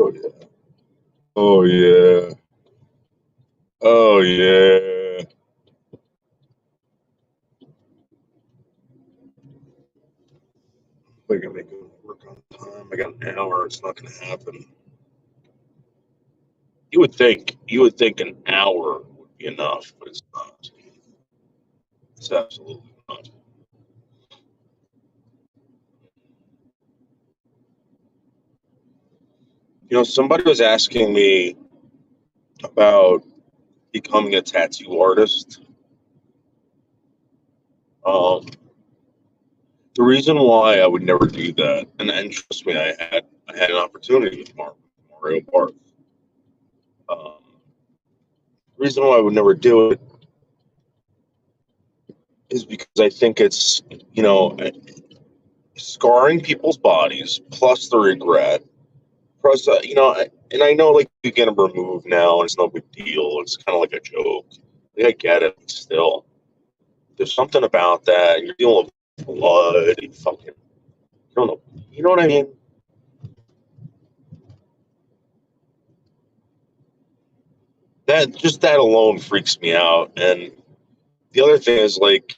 Oh yeah. Oh yeah. Oh yeah. I gotta make it work on time. I got an hour. It's not gonna happen. You would think an hour would be enough, but it's not. It's absolutely not. Somebody was asking me about becoming a tattoo artist. Um, the reason why I would never do that, and trust me, I had an opportunity with Mario Barth. The reason why I would never do it is because I think it's you know scarring people's bodies plus the regret plus and I know like you get them removed now and it's no big deal. It's kind of like a joke. Like, I get it, but still. There's something about that. And you're dealing with blood and fucking. I don't know. You know what I mean? That alone freaks me out. And the other thing is like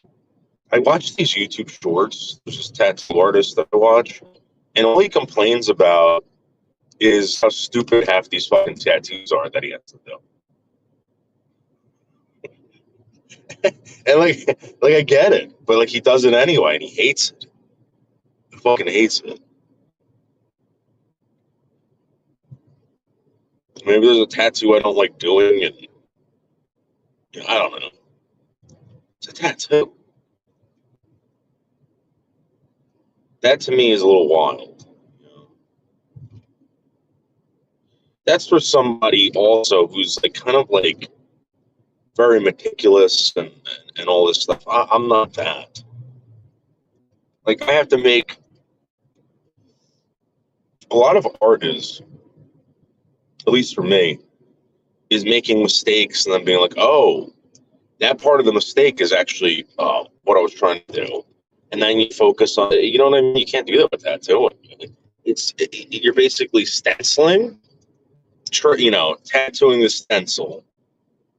I watch these YouTube shorts. There's this tattoo artist that I watch, and all he complains about is how stupid half these fucking tattoos are that he has to do. And like I get it, but like he does it anyway, and he hates it. He fucking hates it. Maybe there's a tattoo I don't like doing, and I don't know. It's a tattoo. That to me is a little wild. You know? That's for somebody also who's like kind of like very meticulous and all this stuff. I'm not that. Like I have to make a lot of art is, at least for me, is making mistakes and then being like, oh, that part of the mistake is actually what I was trying to do, and then you focus on it. You know what I mean? You can't do that with tattooing. You're basically stenciling, tattooing the stencil,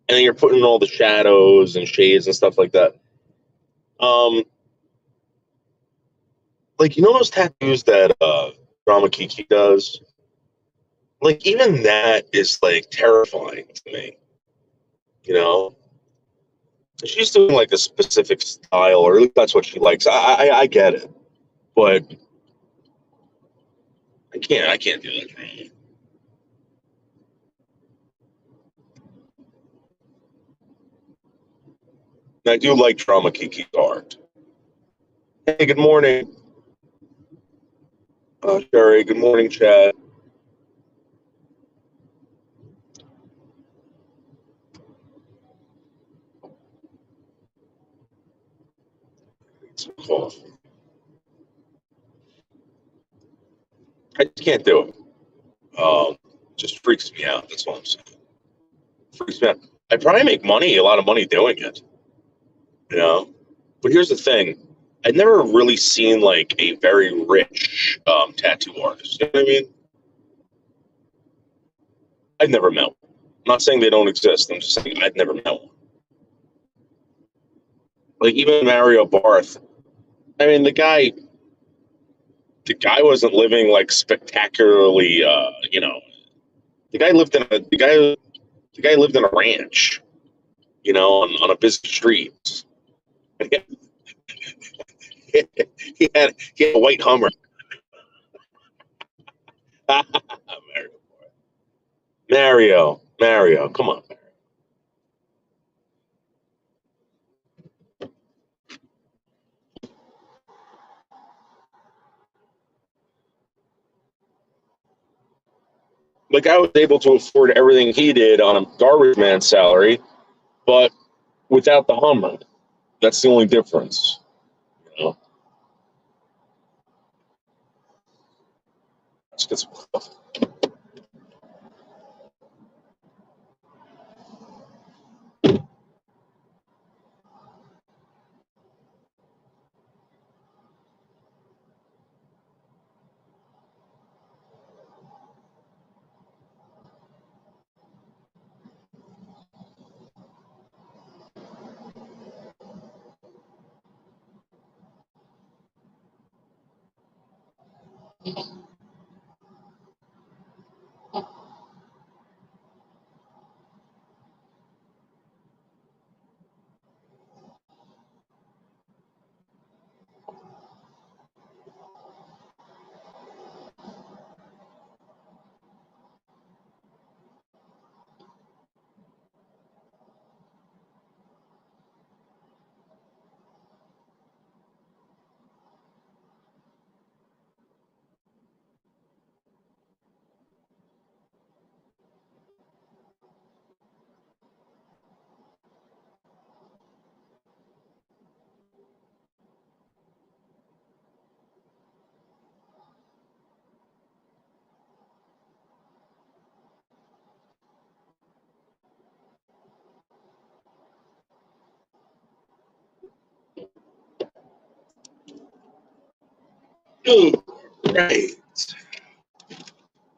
and then you're putting all the shadows and shades and stuff like that. Um, like those tattoos that Drama Kiki does. Like even that is like terrifying to me. You know, she's doing like a specific style, or at least that's what she likes. I get it, but I can't do that. I do like Drama Kiki's art. Hey, good morning, Sherry. Good morning, Chad. It's cool. I just can't do it. Just freaks me out. That's all I'm saying. Freaks me out. I probably make money, a lot of money doing it. You know, but here's the thing: I'd never really seen like a very rich tattoo artist. You know what I mean? I'd never met one. I'm not saying they don't exist. I'm just saying I'd never met one. Like even Mario Barth. I mean, the guy wasn't living like spectacularly. The guy lived in a ranch. On a busy street. He had a white Hummer. Mario, come on. Like I was able to afford everything he did on a garbage man salary, but without the Hummer. That's the only difference. You know? Let's get some coffee. Oh, right.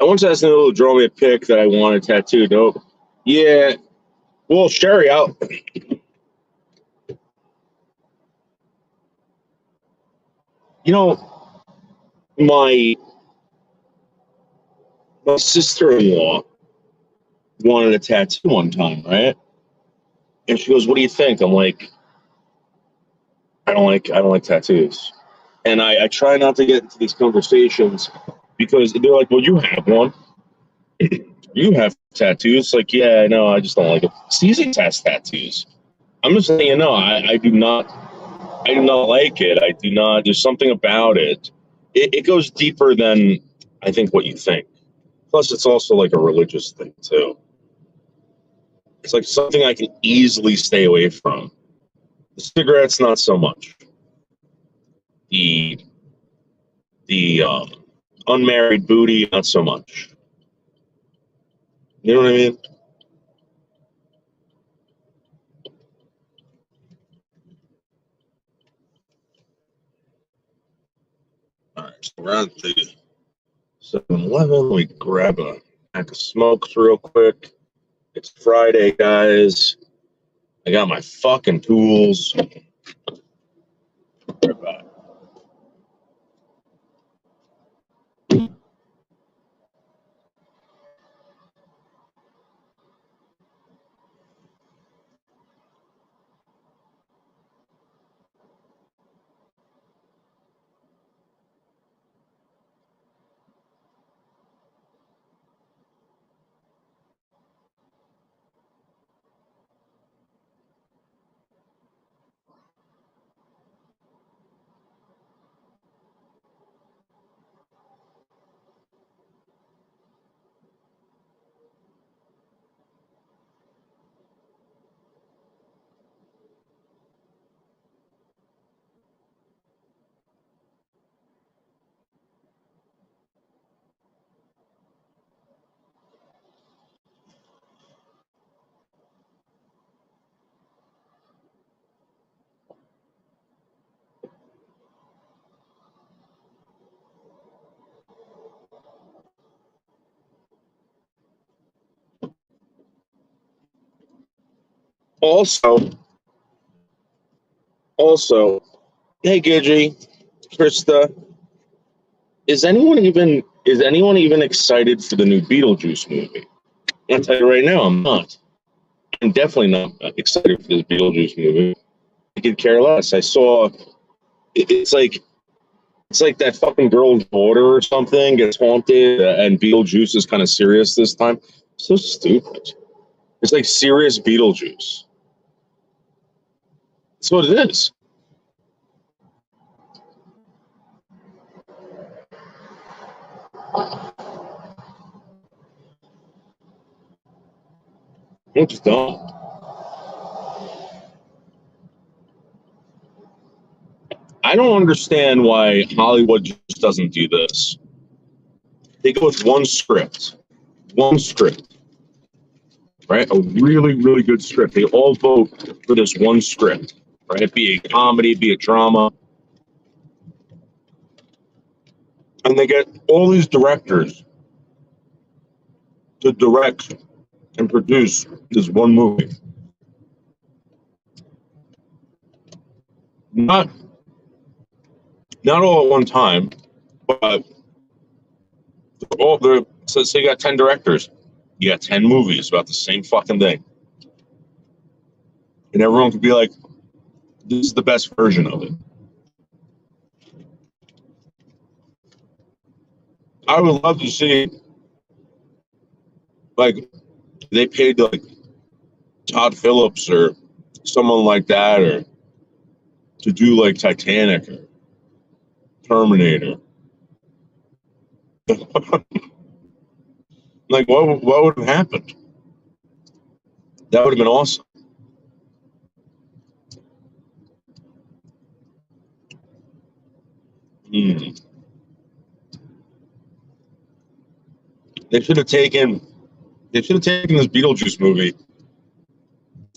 I once asked Neil to draw me a pic that I wanted tattooed. Nope. Yeah. Well, Sherry, you know, my my sister-in-law wanted a tattoo one time, right? And she goes, "What do you think?" I'm like, I don't like tattoos. And I try not to get into these conversations because they're like, "Well, you have one. You have tattoos." Like, yeah, I know. I just don't like it. Caesar has tattoos. I'm just saying, I do not. I do not like it. I do not. There's something about it. It goes deeper than I think what you think. Plus, it's also like a religious thing too. It's like something I can easily stay away from. The cigarettes, not so much. The the unmarried booty, not so much. You know what I mean? All right, so we're at the 7-Eleven. We grab a pack of smokes real quick. It's Friday, guys. I got my fucking tools. Right back. Also, also, hey Gidgy, Krista, is anyone even excited for the new Beetlejuice movie? I'll tell you right now, I'm not. I'm definitely not excited for this Beetlejuice movie. I could care less. I saw it's like that fucking girl's daughter or something gets haunted, and Beetlejuice is kind of serious this time. So stupid. It's like serious Beetlejuice. That's what it is. It's dumb. I don't understand why Hollywood just doesn't do this. They go with one script, right? A really, really good script. They all vote for this one script, right? Be a comedy, be a drama, and they get all these directors to direct and produce this one movie. Not all at one time, but Oh, so you got 10 directors. You got 10 movies about the same fucking thing. And everyone could be like, this is the best version of it. I would love to see, like, they paid like Todd Phillips or someone like that, or to do like Titanic or Terminator. Like, what would have happened? That would have been awesome. Mm. They should have taken. They should have taken this Beetlejuice movie.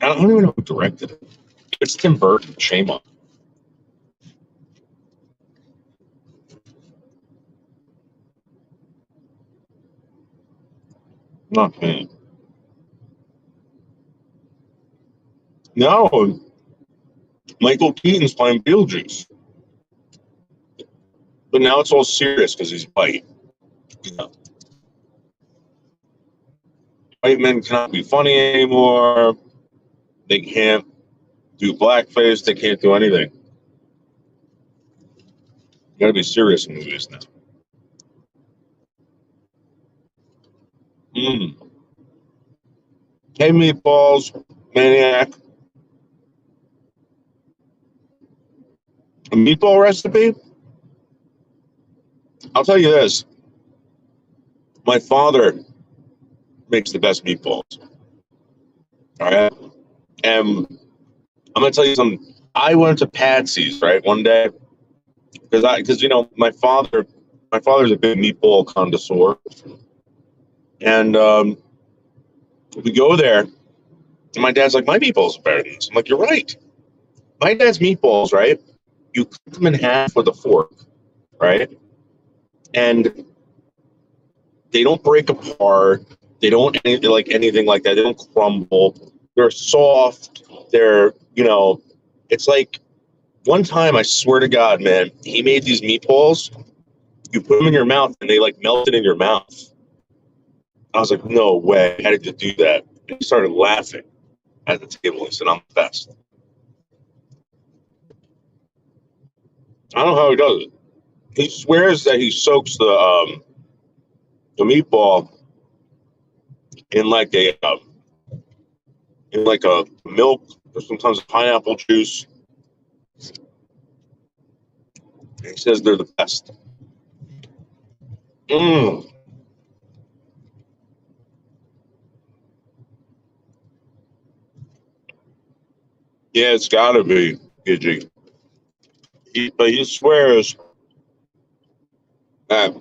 I don't even know who directed it. It's Tim Burton. Shame on. Not fan. No, Michael Keaton's playing Beetlejuice, but now it's all serious because he's white. You know, white men cannot be funny anymore. They can't do blackface. They can't do anything. You got to be serious in movies now. Mm. Hey, meatballs, maniac. A meatball recipe? I'll tell you this. My father makes the best meatballs. All right. And I'm gonna tell you something. I went to Patsy's, right, one day because my father's a big meatball connoisseur, and we go there, and my dad's like, my meatballs are better than this. I'm like, you're right. My dad's meatballs, right? You cut them in half with a fork, right, and they don't break apart. They don't anything like that. They don't crumble. They're soft. It's like one time, I swear to God, man, he made these meatballs. You put them in your mouth and they like melted in your mouth. I was like, no way. How did you do that? And he started laughing at the table. He said, I'm the best. I don't know how he does it. He swears that he soaks the meatball in like a milk or sometimes pineapple juice. And he says they're the best. Mm. Yeah, it's got to be Gidgy. But he swears that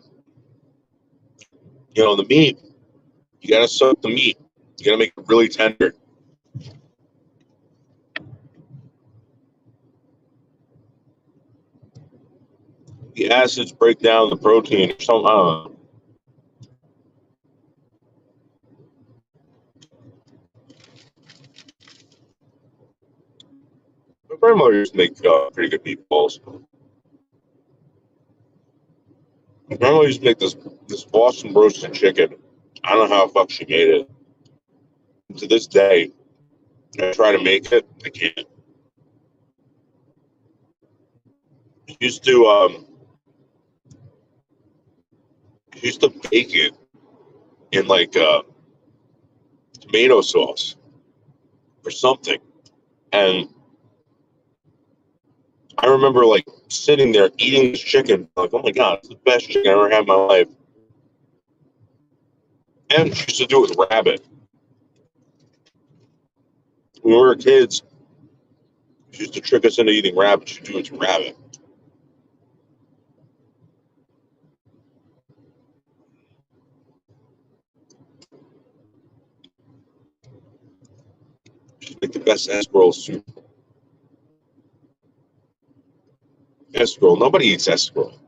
the meat. You got to soak the meat. You got to make it really tender. The acids break down the protein or something. I don't know. My grandmother used to make pretty good meatballs. My grandma used to make this Boston roasted chicken. I don't know how the fuck she made it. To this day, I try to make it. I can't. She used to bake it in like tomato sauce or something, and I remember like sitting there eating this chicken, like, oh my god, it's the best chicken I ever had in my life. And she used to do it with rabbit. When we were kids, she used to trick us into eating rabbit. She'd do it to rabbit. She'd make the best escarole soup. Escarole. Nobody eats escarole.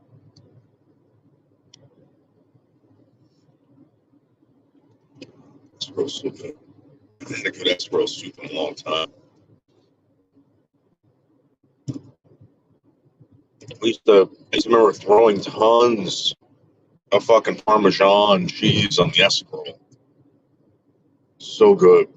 Escarole soup. I haven't had a good escarole soup in a long time. I used to remember throwing tons a fucking Parmesan cheese on the escarole. So good.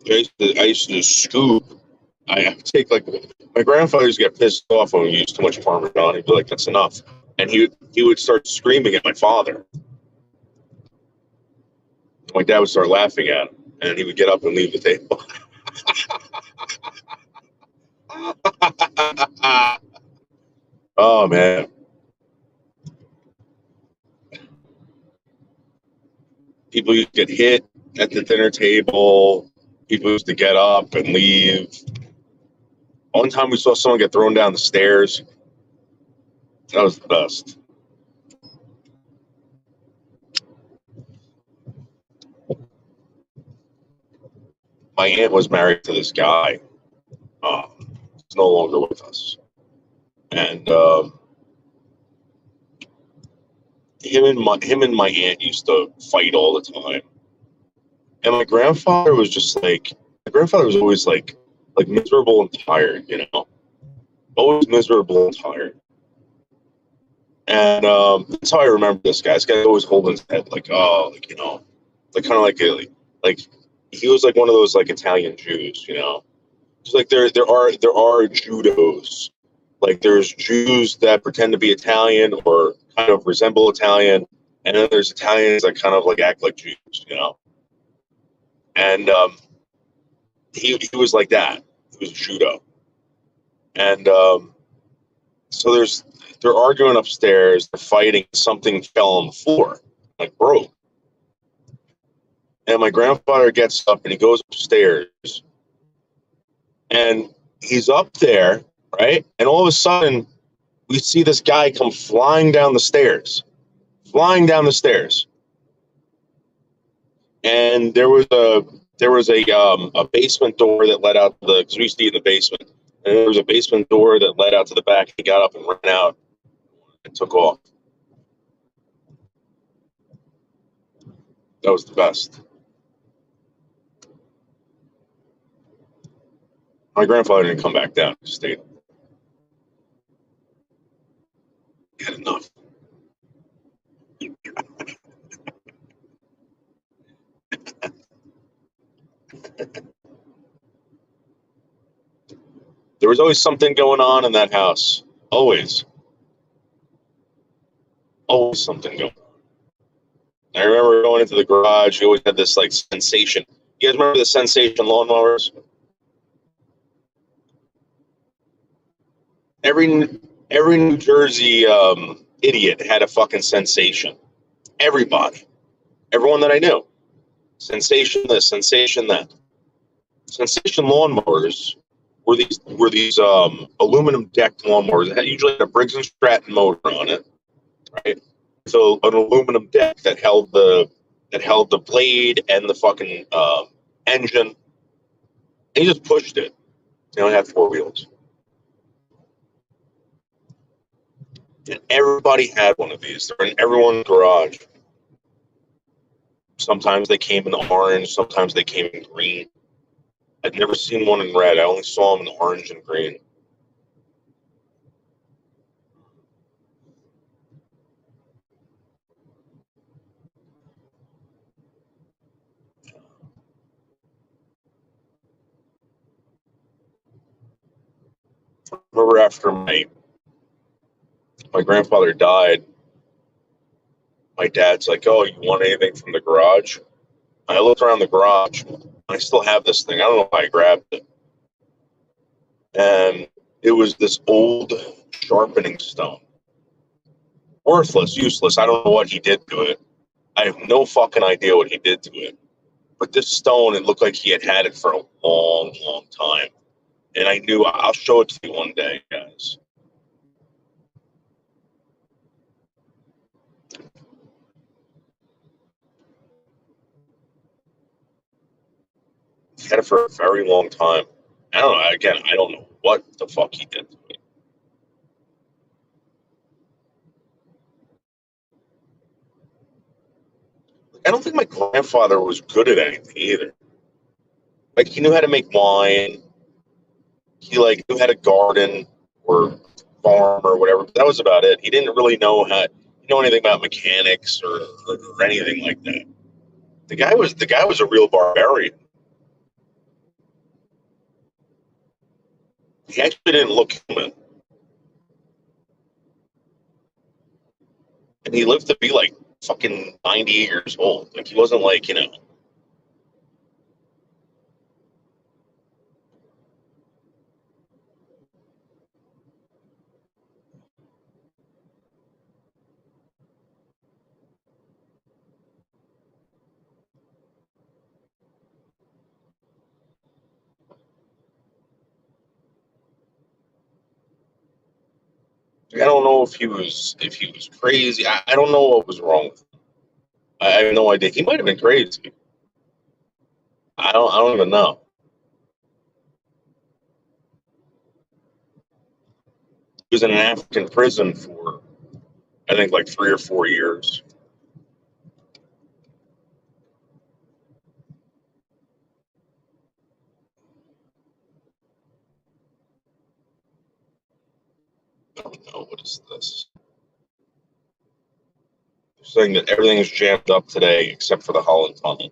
I used to scoop. I take like my grandfather used to get pissed off when we used too much Parmesan. He'd be like, "That's enough," and he would start screaming at my father. My dad would start laughing at him, and he would get up and leave the table. Oh man, people used to get hit at the dinner table. People used to get up and leave. One time we saw someone get thrown down the stairs. That was the best. My aunt was married to this guy. He's no longer with us, and him and my aunt used to fight all the time. And my grandfather was just like my grandfather was always like miserable and tired, you know, always miserable and tired. And that's how I remember this guy. This guy's always holding his head, like, oh, like, you know, like kind of like he was like one of those like Italian Jews, you know. It's like there are judos. Like there's Jews that pretend to be Italian or kind of resemble Italian, and then there's Italians that kind of like act like Jews, you know. And he was like that. He was judo, and so they're arguing upstairs. They're fighting. Something fell on the floor, like broke. And my grandfather gets up and he goes upstairs, and he's up there, right? And all of a sudden, we see this guy come flying down the stairs. And there was a basement door that led out to the because we used to eat in the basement, and there was a basement door that led out to the back. He got up and ran out and took off. That was the best. My grandfather didn't come back down. He stayed. He had enough. There was always something going on in that house. Always, always something going on. I remember going into the garage. You always had this like sensation. You guys remember the sensation lawnmowers? Every every New Jersey idiot had a fucking sensation. Everybody, everyone that I knew, sensation this, sensation that. Sensation lawnmowers were these aluminum decked lawnmowers. It had usually a Briggs and Stratton motor on it, right? So an aluminum deck that held the blade and the fucking engine. And you just pushed it. It only had four wheels. And everybody had one of these. They're in everyone's garage. Sometimes they came in orange, sometimes they came in green. I'd never seen one in red. I only saw them in orange and green. I remember after my grandfather died, my dad's like, "Oh, you want anything from the garage?" I looked around the garage. I still have this thing. I don't know why I grabbed it. And it was this old sharpening stone. Worthless, useless. I don't know what he did to it. I have no fucking idea what he did to it. But this stone, it looked like he had it for a long, long time. And I knew I'll show it to you one day, guys. He had it for a very long time. I don't know. Again, I don't know what the fuck he did to it. I don't think my grandfather was good at anything either. Like he knew how to make wine. He like knew how to garden. or farm or whatever. But that was about it. He didn't really know anything about mechanics or anything like that. The guy was a real barbarian. He actually didn't look human, and he lived to be like fucking 98 years old. Like he wasn't like I don't know if he was crazy. I don't know what was wrong with him. I have no idea. He might have been crazy. I don't even know. He was in an African prison for I think like 3 or 4 years. I don't know what is this. They're saying that everything is jammed up today except for the Holland Tunnel.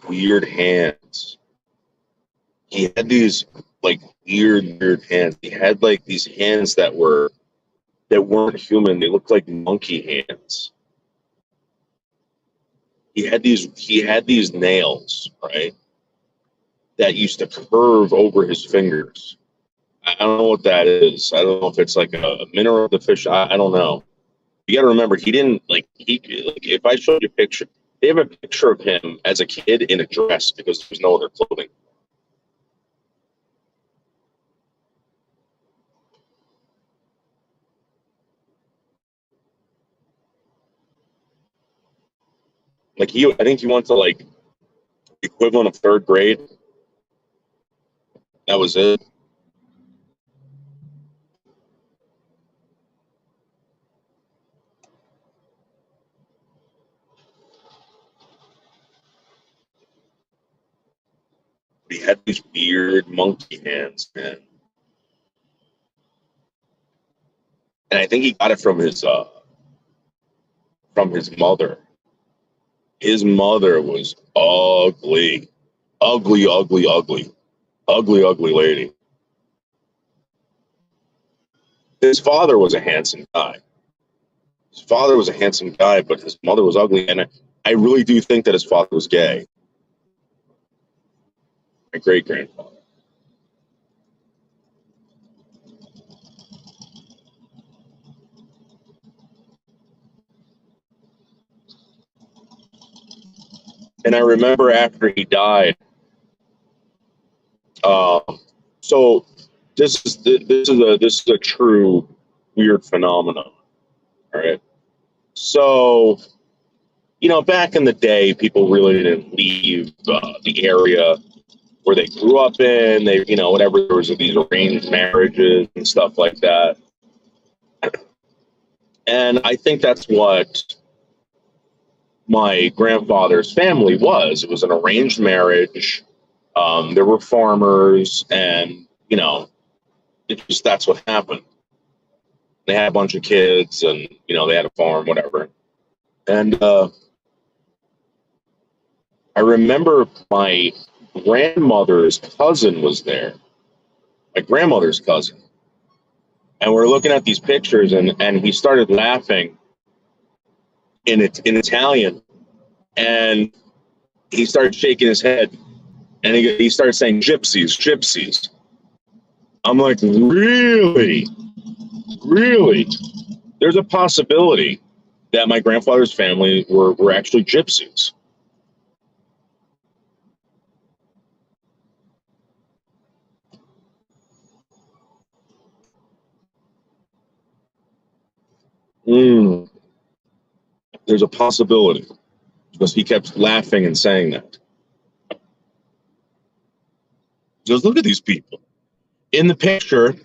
Weird hands. He had these like weird hands. He had like these hands that weren't human. They looked like monkey hands. He had these nails, right? That used to curve over his fingers. I don't know what that is. I don't know if it's like a mineral deficiency. I don't know. You got to remember, he didn't like if I showed you a picture, they have a picture of him as a kid in a dress because there's no other clothing. Like I think he went to like the equivalent of third grade. That was it. He had these weird monkey hands, man. And I think he got it from his mother. His mother was ugly, ugly, ugly, ugly, ugly, ugly lady. His father was a handsome guy. His father was a handsome guy, but his mother was ugly, and I really do think that his father was gay. My great grandfather. And I remember after he died, um, so this is a true weird phenomenon. All right. So back in the day, people really didn't leave the area where they grew up in. They, whatever, there was these arranged marriages and stuff like that. And I think that's what my grandfather's family was. It was an arranged marriage. There were farmers, and that's what happened. They had a bunch of kids, and they had a farm, whatever. And I remember my grandmother's cousin was there. My grandmother's cousin, and we're looking at these pictures, and he started laughing in Italian, and he started shaking his head, and he started saying gypsies, gypsies. I'm like, really, really? There's a possibility that my grandfather's family were actually gypsies. Mm. There's a possibility because he kept laughing and saying that. Just look at these people. In the picture,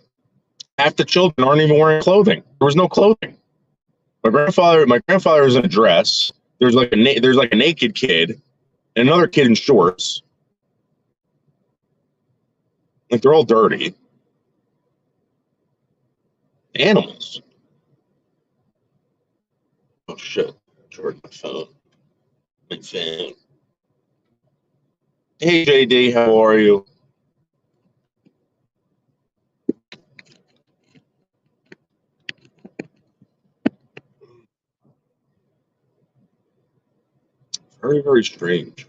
half the children aren't even wearing clothing. There was no clothing. My grandfather was in a dress. There's like a naked kid and another kid in shorts. Like they're all dirty. Animals. Oh shit. Jordan, my phone. My phone. Hey JD, how are you? Very, very strange.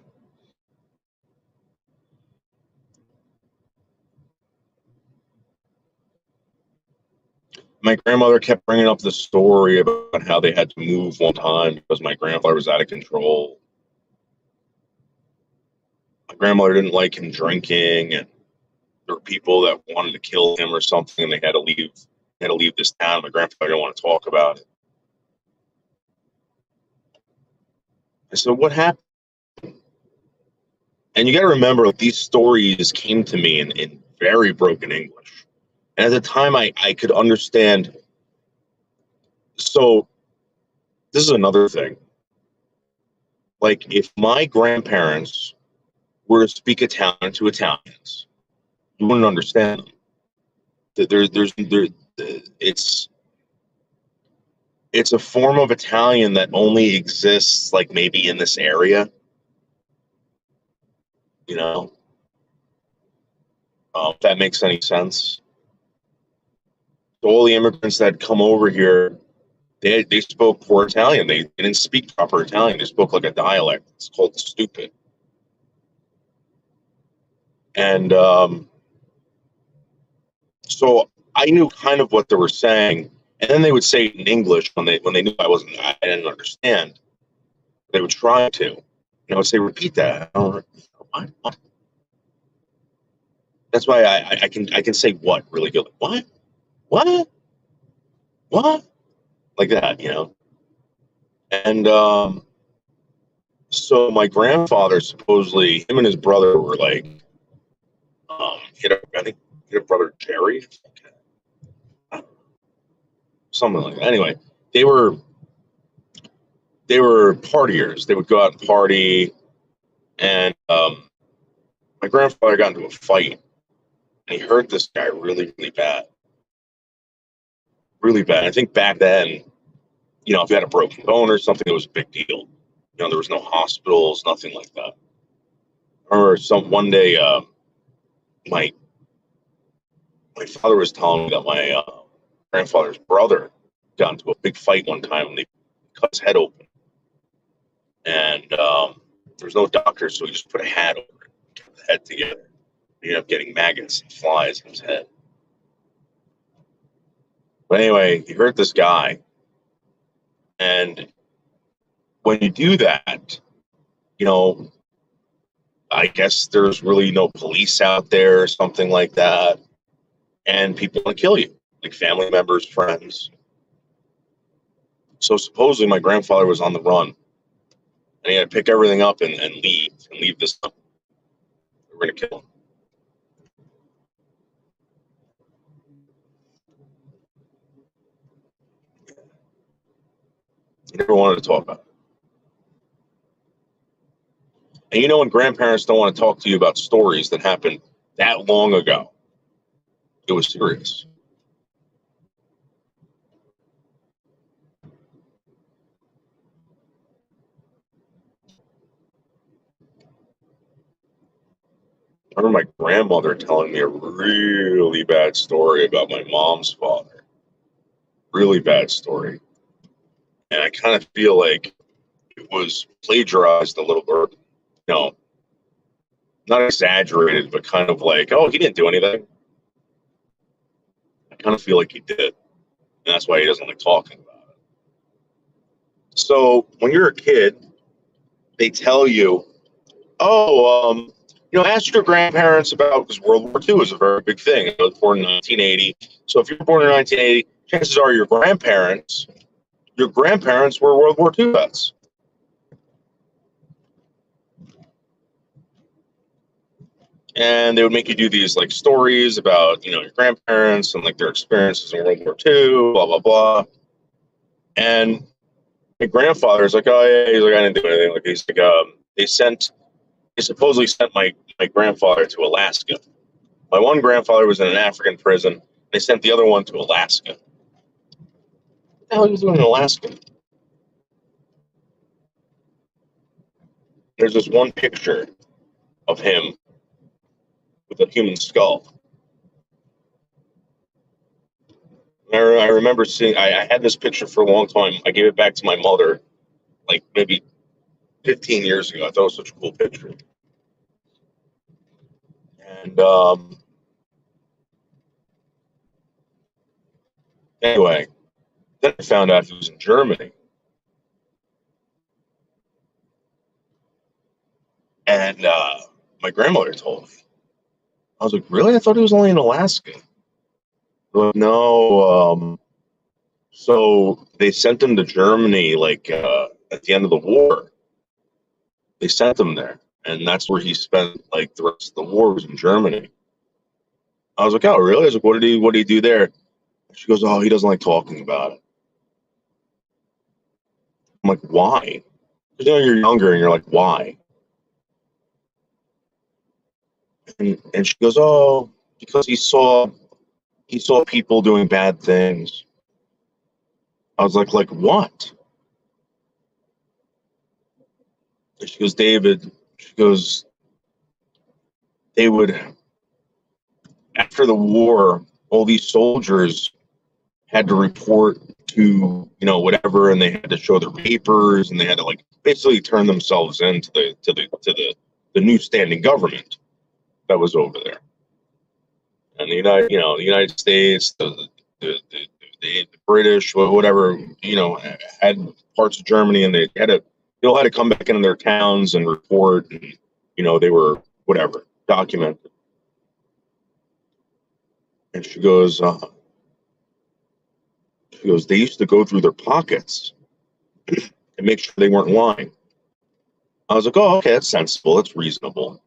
My grandmother kept bringing up the story about how they had to move one time because my grandfather was out of control. My grandmother didn't like him drinking, and there were people that wanted to kill him or something, and they had to leave. They had to leave this town. My grandfather didn't want to talk about it. I said, "What happened?" And you got to remember, like, these stories came to me in very broken English, and at the time, I could understand. So this is another thing. Like, if my grandparents were to speak Italian to Italians, you wouldn't understand them. It's a form of Italian that only exists like maybe in this area, you know. If that makes any sense. So all the immigrants that come over here, they spoke poor Italian. They didn't speak proper Italian. They spoke like a dialect. It's called stupid. And so I knew kind of what they were saying, and then they would say it in English when they knew I didn't understand. They would try to, and I would say, "Repeat that." I don't, what? That's why I can say what really good. Like, what, like that, you know. And so my grandfather supposedly, him and his brother were like, I think hit a brother Jerry, something like that. Anyway, they were partiers. They would go out and party, and my grandfather got into a fight, and he hurt this guy really, really bad, really bad. I think back then, you know, if you had a broken bone or something, it was a big deal. You know, there was no hospitals, nothing like that. I remember one day, my father was telling me that my grandfather's brother got into a big fight one time, and they cut his head open, and there was no doctor, so he just put a hat over it, kept the head together. He ended up getting maggots and flies in his head. But anyway, he hurt this guy, and when you do that, you know, I guess there's really no police out there or something like that, and people want to kill you, like family members, friends. So supposedly my grandfather was on the run, and he had to pick everything up and leave this up. They were going to kill him. He never wanted to talk about it. And you know, when grandparents don't want to talk to you about stories that happened that long ago, it was serious. I remember my grandmother telling me a really bad story about my mom's father. Really bad story. And I kind of feel like it was plagiarized a little bit. You know, not exaggerated, but kind of like, oh, he didn't do anything. I kind of feel like he did. And that's why he doesn't like talking about it. So when you're a kid, they tell you, oh, you know, ask your grandparents about, because World War II was a very big thing. I was born in 1980. So if you're born in 1980, chances are your grandparents, your grandparents were World War II vets. And they would make you do these like stories about, you know, your grandparents and like their experiences in World War II, blah, blah, blah. And my grandfather's like, oh yeah, he's like, I didn't do anything. Like he's like, they supposedly sent my grandfather to Alaska. My one grandfather was in an African prison. They sent the other one to Alaska. What the hell he was doing in Alaska? There's this one picture of him with a human skull. I remember seeing. I had this picture for a long time. I gave it back to my mother, like maybe 15 years ago. I thought it was such a cool picture. And anyway, then I found out he was in Germany. And my grandmother told me. I was like, really? I thought he was only in Alaska. Like, no. So they sent him to Germany, like at the end of the war. They sent him there, and that's where he spent like the rest of the war was in Germany. I was like, oh, really? I was like, what did he do there? She goes, oh, he doesn't like talking about it. I'm like, why? Because you know you're younger, and you're like, why? And she goes, oh, because he saw people doing bad things. I was like what? And she goes, David. She goes, they would after the war, all these soldiers had to report to whatever, and they had to show their papers, and they had to like basically turn themselves in to the new standing government that was over there. And the United States, the British, whatever, had parts of Germany, and they all had to come back into their towns and report, and they were whatever documented. And she goes, they used to go through their pockets and make sure they weren't lying. I was like, oh, okay, that's sensible, that's reasonable,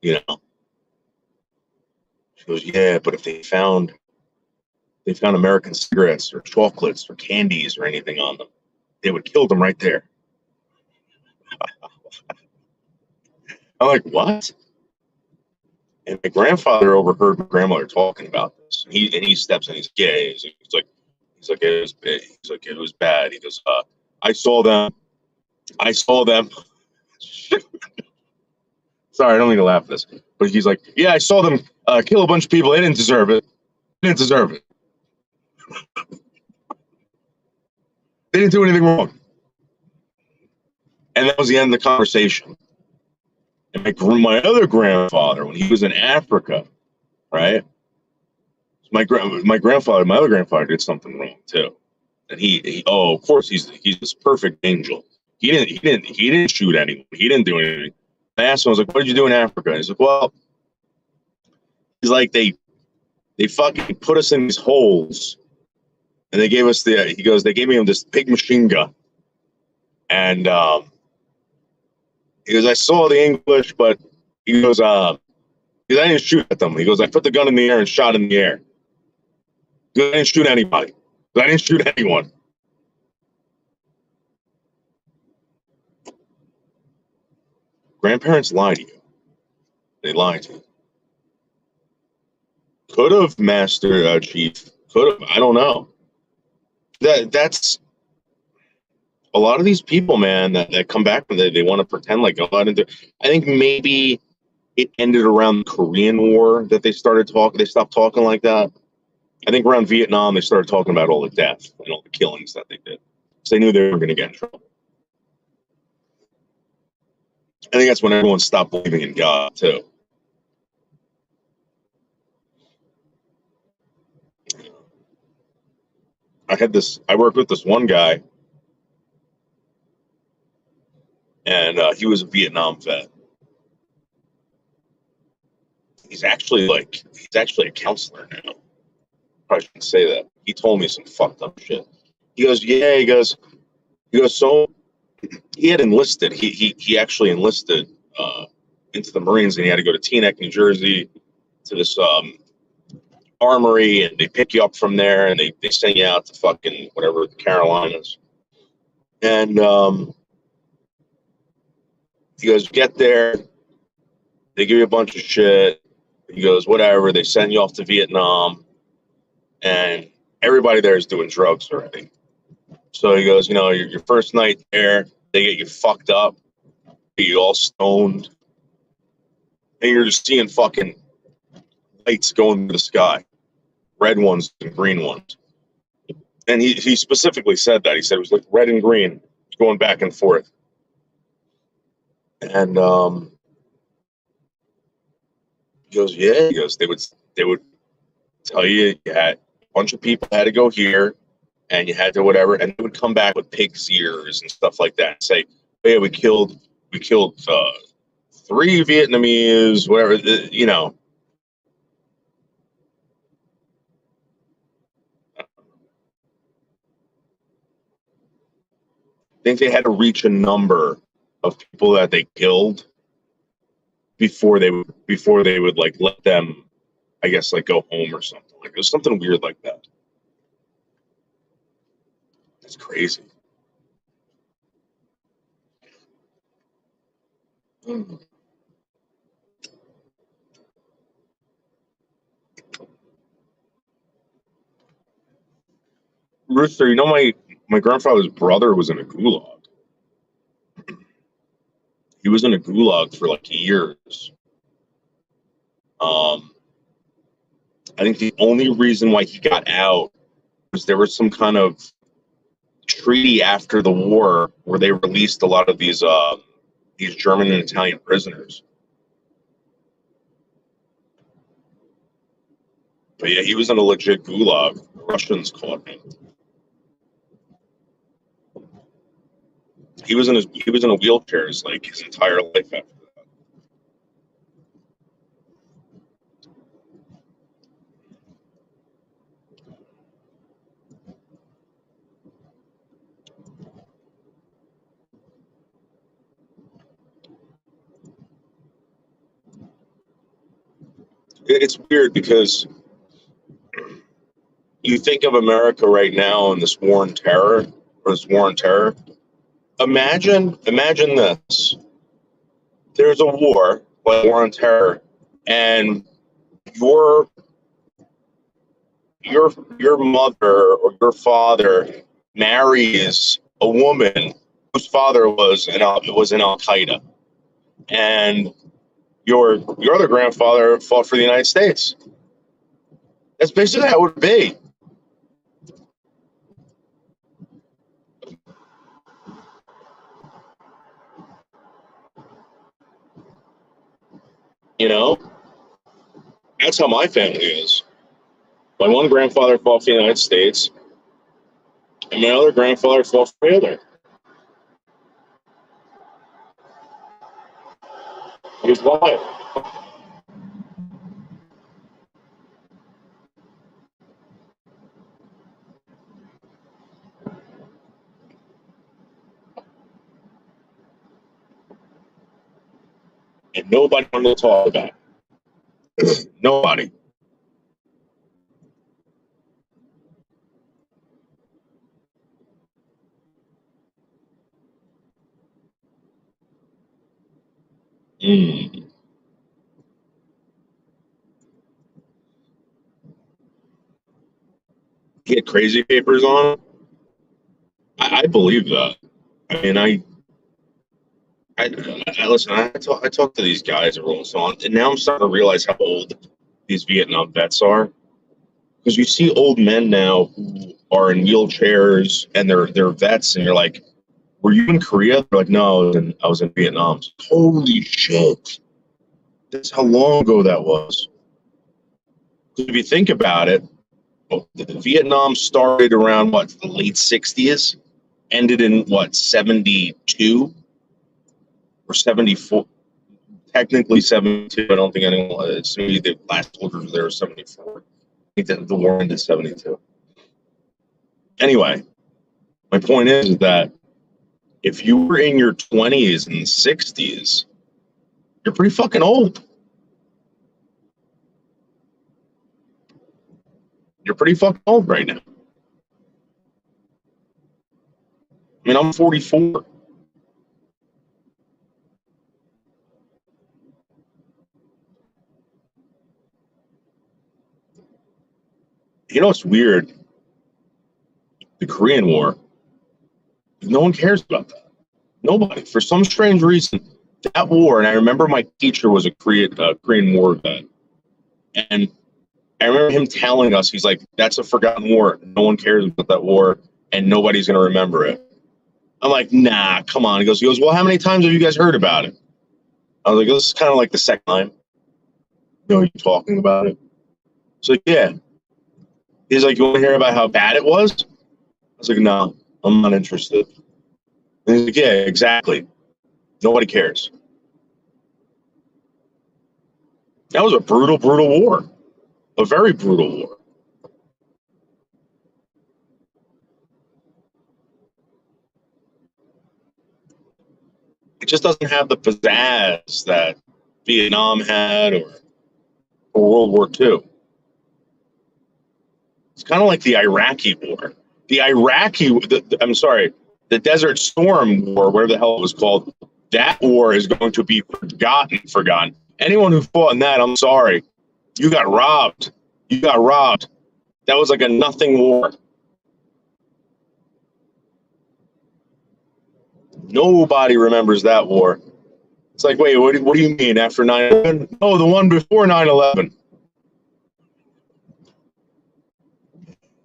you know. She goes, yeah, but if they found American cigarettes or chocolates or candies or anything on them, they would kill them right there. I'm like, what? And my grandfather overheard my grandmother talking about this. And he steps in. He's like, yeah. He's like, it was bad. He goes, I saw them. Sorry, I don't mean to laugh at this, but he's like, yeah, I saw them kill a bunch of people. They didn't deserve it. They didn't deserve it. They didn't do anything wrong. And that was the end of the conversation. And my other grandfather, when he was in Africa, right? My other grandfather did something wrong too, and of course he's this perfect angel. He didn't shoot anyone. He didn't do anything. I asked him, I was like, what did you do in Africa? And he's like, well, he's like, they fucking put us in these holes, and they gave us they gave me this big machine gun, and he goes, I saw the English, but he goes, I didn't shoot at them. He goes, I put the gun in the air and shot in the air. I didn't shoot anybody. I didn't shoot anyone. Grandparents lie to you. They lie to you. Could have, Master Chief. Could have. I don't know. That's a lot of these people, man, that come back and they want to pretend like a lot. I think maybe it ended around the Korean War that they stopped talking like that. I think around Vietnam, they started talking about all the death and all the killings that they did. So they knew they were going to get in trouble. I think that's when everyone stopped believing in God, too. I worked with this one guy, and he was a Vietnam vet. He's actually a counselor now. Probably shouldn't say that. He told me some fucked up shit. He goes, yeah. He goes. So he had enlisted. He actually enlisted into the Marines, and he had to go to Teaneck, New Jersey, to this armory, and they pick you up from there, and they send you out to fucking whatever, the Carolinas. And he goes, get there, they give you a bunch of shit. He goes, whatever. They send you off to Vietnam, and everybody there is doing drugs already. So he goes, your first night there, they get you fucked up, get you all stoned, and you're just seeing fucking lights going through the sky, red ones and green ones. And he specifically said that. He said it was like red and green going back and forth. And he goes, yeah. He goes, they would tell you had a bunch of people had to go here, and you had to whatever, and they would come back with pig's ears and stuff like that and say, oh, yeah, we killed 3 Vietnamese, whatever, I think they had to reach a number of people that they killed before they would like let them, I guess, like go home or something. Like it was something weird like that. It's crazy. Rooster, my grandfather's brother was in a gulag. He was in a gulag for like years. I think the only reason why he got out was there was some kind of treaty after the war where they released a lot of these German and Italian prisoners. But yeah, he was in a legit gulag. The Russians caught him. He was in a wheelchair like his entire life after that. It's weird because you think of America right now and this war on terror. Imagine this. There's a war, like war on terror, and your your mother or your father marries a woman whose father was in Al Qaeda, and your other grandfather fought for the United States. That's basically how it would be. That's how my family is. My one grandfather fought for the United States, and my other grandfather fought for the other. Here's why. And nobody wanted to talk about it. Nobody. Mm. He had crazy papers on. I believe that. I mean, I listen. I talk to these guys every once in a while, and now I'm starting to realize how old these Vietnam vets are. Because you see old men now who are in wheelchairs and they're vets, and you're like, "Were you in Korea?" They're like, "No, I was in Vietnam." Holy shit! That's how long ago that was. If you think about it, Vietnam started around what, the late '60s, ended in what, '72 or '74. Technically '72. I don't think anyone. It's maybe the last soldiers there was '74. I think that the war ended '72. Anyway, My point is that if you were in your 20s and 60s, you're pretty fucking old. You're pretty fucking old right now. I mean, I'm 44. You know what's weird? The Korean War. No one cares about that. Nobody. For some strange reason, that war, and I remember my teacher was a Korean War vet. And I remember him telling us, he's like, that's a forgotten war. No one cares about that war, and nobody's going to remember it. I'm like, nah, come on. He goes, well, how many times have you guys heard about it? I was like, this is kind of like the second time. You know, you talking about it? It's like, yeah. He's like, you want to hear about how bad it was? I was like, no, I'm not interested. And he's like, yeah, exactly. Nobody cares. That was a brutal, brutal war. A very brutal war. It just doesn't have the pizzazz that Vietnam had or World War II. It's kind of like the Iraqi war. The Desert Storm War, whatever the hell it was called, that war is going to be forgotten. Anyone who fought in that, I'm sorry, you got robbed. You got robbed. That was like a nothing war. Nobody remembers that war. It's like, wait, what do you mean after 9/11? Oh, the one before 9/11.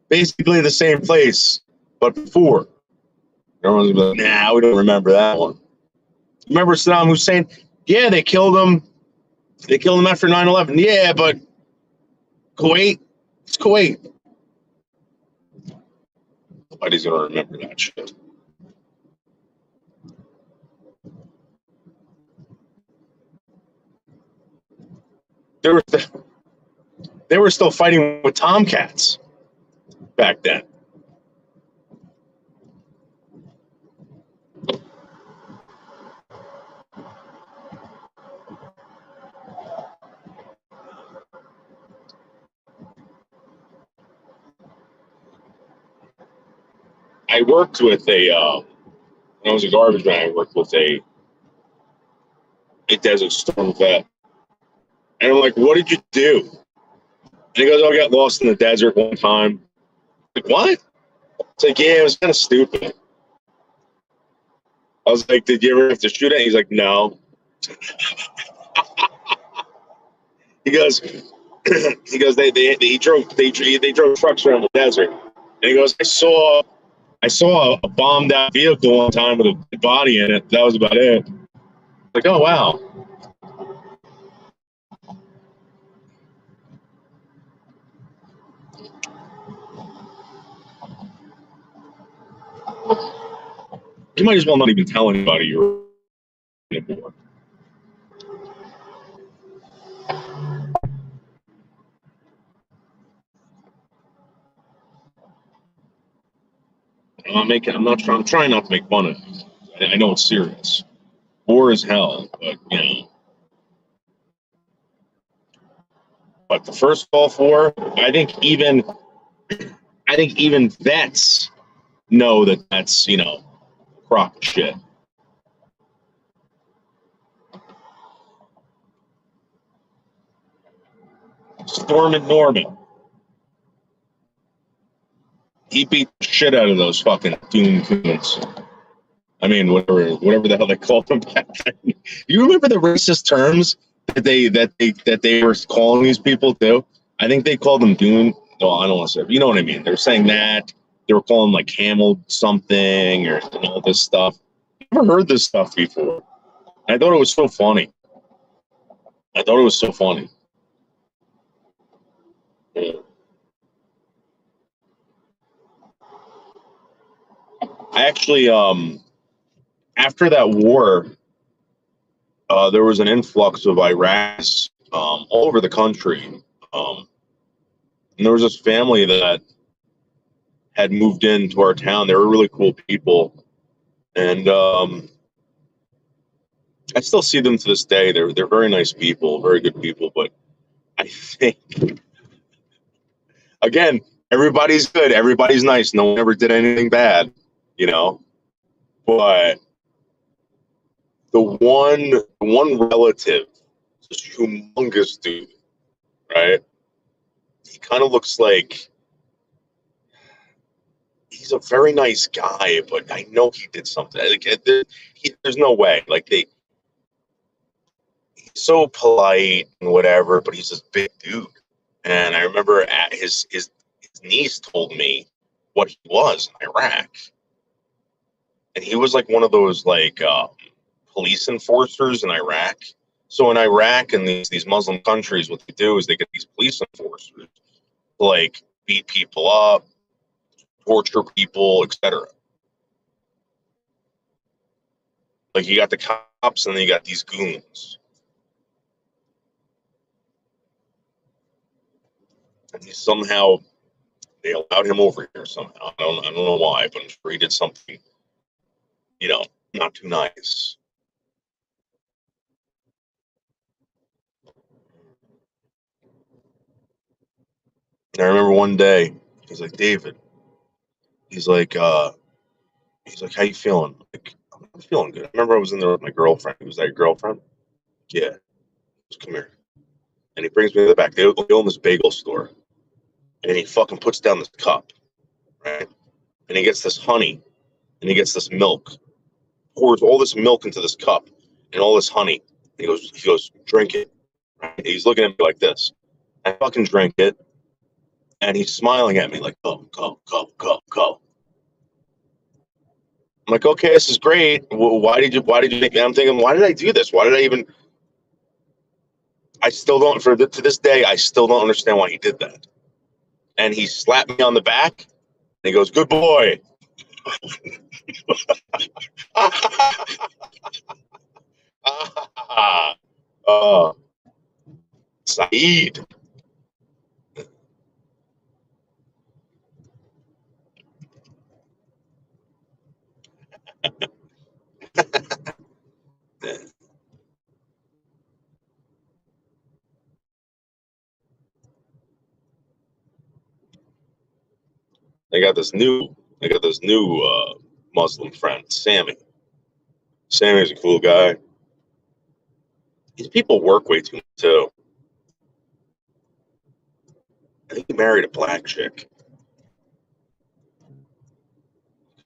Basically the same place, but before. Everyone's like, nah, we don't remember that one. Remember Saddam Hussein? Yeah, they killed him. They killed him after 9/11. Yeah, but Kuwait, it's Kuwait. Nobody's going to remember that shit. They were still fighting with Tomcats back then. I worked with when I was a garbage man, I worked with a Desert Storm vet. And I'm like, what did you do? And he goes, oh, I got lost in the desert one time. I'm like, what? It's like, yeah, it was kind of stupid. I was like, did you ever have to shoot it? He's like, no. He goes, they drove trucks around the desert. And he goes, I saw a bombed out vehicle one time with a body in it. That was about it. Like, oh wow. You might as well not even tell anybody you're anymore. I'm trying not to make fun of it. I know it's serious. War is hell, but you know. But the first Gulf War, I think even vets know that that's, you know, crock of shit. Stormin' Norman. He beat the shit out of those fucking Dune coons. I mean, whatever the hell they called them back then. You remember the racist terms that they were calling these people too? I think they called them Dune. No, I don't want to say. You know what I mean? They were saying that they were calling like camel something or all this stuff. I've never heard this stuff before. I thought it was so funny. Yeah. I actually, after that war, there was an influx of Iraqis all over the country. And there was this family that had moved into our town. They were really cool people, and I still see them to this day. They're very nice people, very good people. But I think again, everybody's good, everybody's nice. No one ever did anything bad, you know. But the one relative, this humongous dude, right? He kind of looks like he's a very nice guy, but I know he did something. Like, there's no way. Like he's so polite and whatever, but he's this big dude. And I remember his niece told me what he was in Iraq, and he was like one of those like police enforcers in Iraq. So in Iraq and these Muslim countries, what they do is they get these police enforcers to like beat people up, torture people, etc. Like you got the cops and then you got these goons. And he somehow they allowed him over here somehow. I don't know why, but I'm sure he did something, not too nice. And I remember one day, he's like, David, he's like, uh, he's like, how you feeling? Like, I'm feeling good. I remember I was in there with my girlfriend. Was that your girlfriend? Yeah. Just come here. And he brings me to the back. They own this bagel store. And he fucking puts down this cup, right? And he gets this honey and he gets this milk, pours all this milk into this cup and all this honey. And he goes, drink it. Right? He's looking at me like this. I fucking drank it. And he's smiling at me like, go, go, go, go, go. I'm like, okay, this is great. Why did you think? I'm thinking, why did I do this? Why did I even? I still don't. To this day, I still don't understand why he did that. And he slapped me on the back. And he goes, "Good boy." Oh, Saeed. They got this new Muslim friend, Sammy. Sammy's a cool guy. These people work way too much too. I think he married a black chick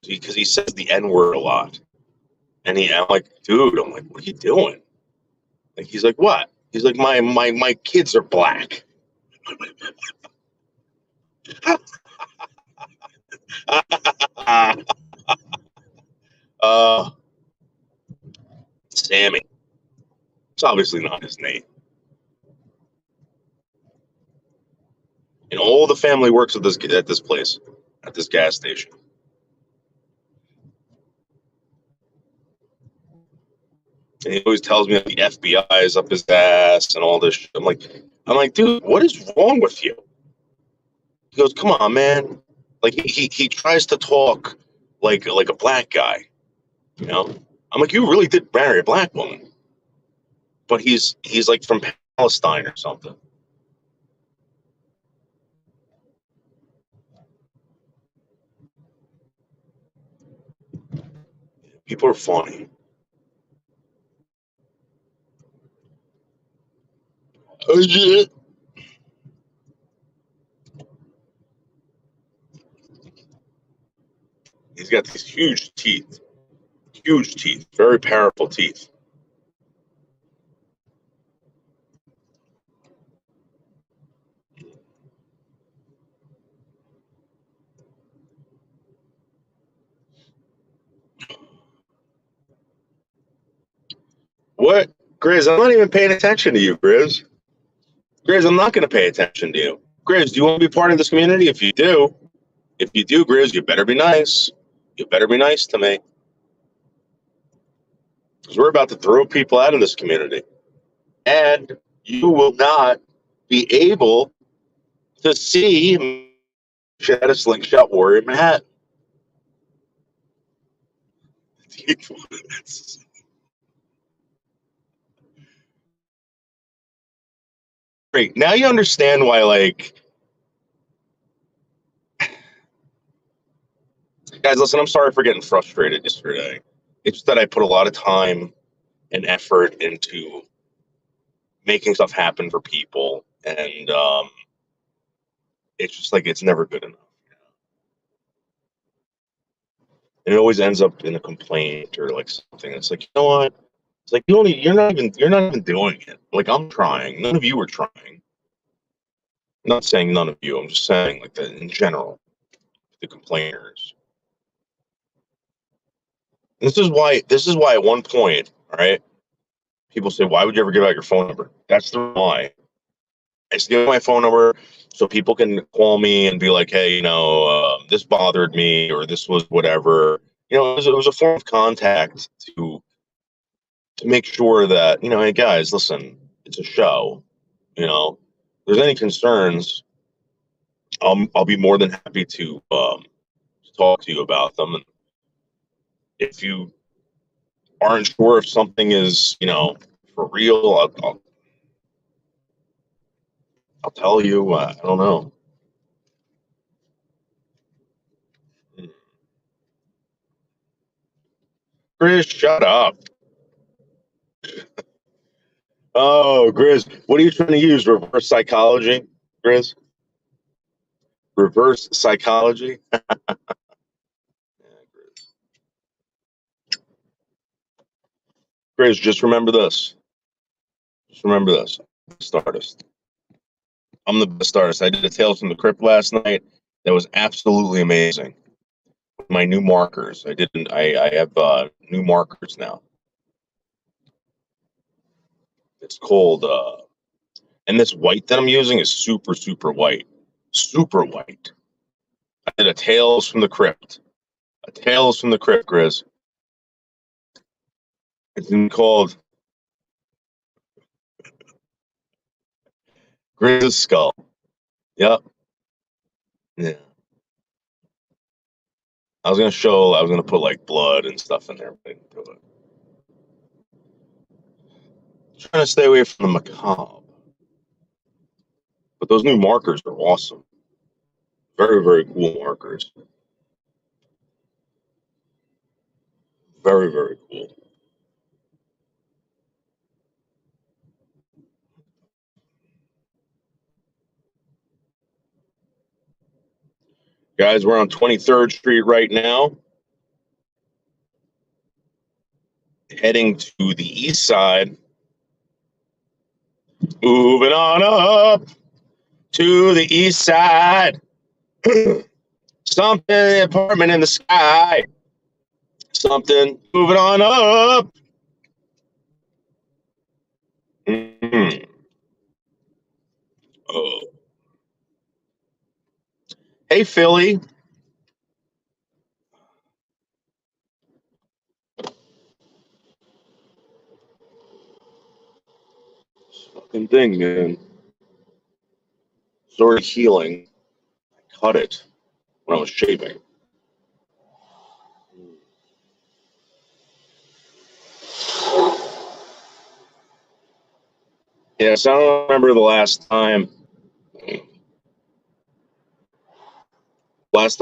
because he says the N word a lot. And I'm like, dude, I'm like, what are you doing? Like, he's like, what? He's like, my kids are black. uh, Sammy. It's obviously not his name. And all the family works at this place, at this gas station. And he always tells me that the FBI is up his ass and all this shit. I'm like, dude, what is wrong with you? He goes, come on, man. Like he tries to talk like a black guy, you know. I'm like, you really did marry a black woman, but he's like from Palestine or something. People are funny. Oh yeah. He's got these huge teeth, very powerful teeth. What, Grizz? I'm not even paying attention to you, Grizz. Grizz, I'm not going to pay attention to you. Grizz, do you want to be part of this community? If you do, Grizz, you better be nice. You better be nice to me, because we're about to throw people out of this community, and you will not be able to see She had a slingshot warrior Matt. Great. Now you understand why, like, guys, listen, I'm sorry for getting frustrated yesterday. It's just that I put a lot of time and effort into making stuff happen for people, and it's just like it's never good enough. And it always ends up in a complaint or like something. It's like, you know what? It's like you're not even doing it. Like I'm trying. None of you are trying. I'm not saying none of you. I'm just saying like that in general, the complainers. This is why at one point, all right, people say, why would you ever give out your phone number? That's the why. I just give my phone number so people can call me and be like, hey, this bothered me or this was whatever. It was a form of contact to make sure that, hey guys, listen, it's a show. If there's any concerns, I'll be more than happy to talk to you about them. And if you aren't sure if something is, for real, I'll tell you. I don't know. Chris, shut up. Oh, Grizz, what are you trying to use? Reverse psychology, Grizz? Reverse psychology? Grizz, just remember this. Just remember this. Best artist. I'm the best artist. I did a Tales from the Crypt last night. That was absolutely amazing. My new markers. I have new markers now. It's called and this white that I'm using is super, super white. Super white. I did a Tales from the Crypt. A Tales from the Crypt, Grizz. It's called Grizz's Skull. Yep. Yeah. I was gonna put like blood and stuff in there, but I didn't do it. Trying to stay away from the macabre. But those new markers are awesome. Very, very cool markers. Very, very cool. Guys, we're on 23rd Street right now, heading to the east side. Moving on up to the east side. Something apartment in the sky. Something moving on up. Mm-hmm. Oh. Hey, Philly. Fucking thing, man. It's already healing. I cut it when I was shaving. Yes, I don't remember the last time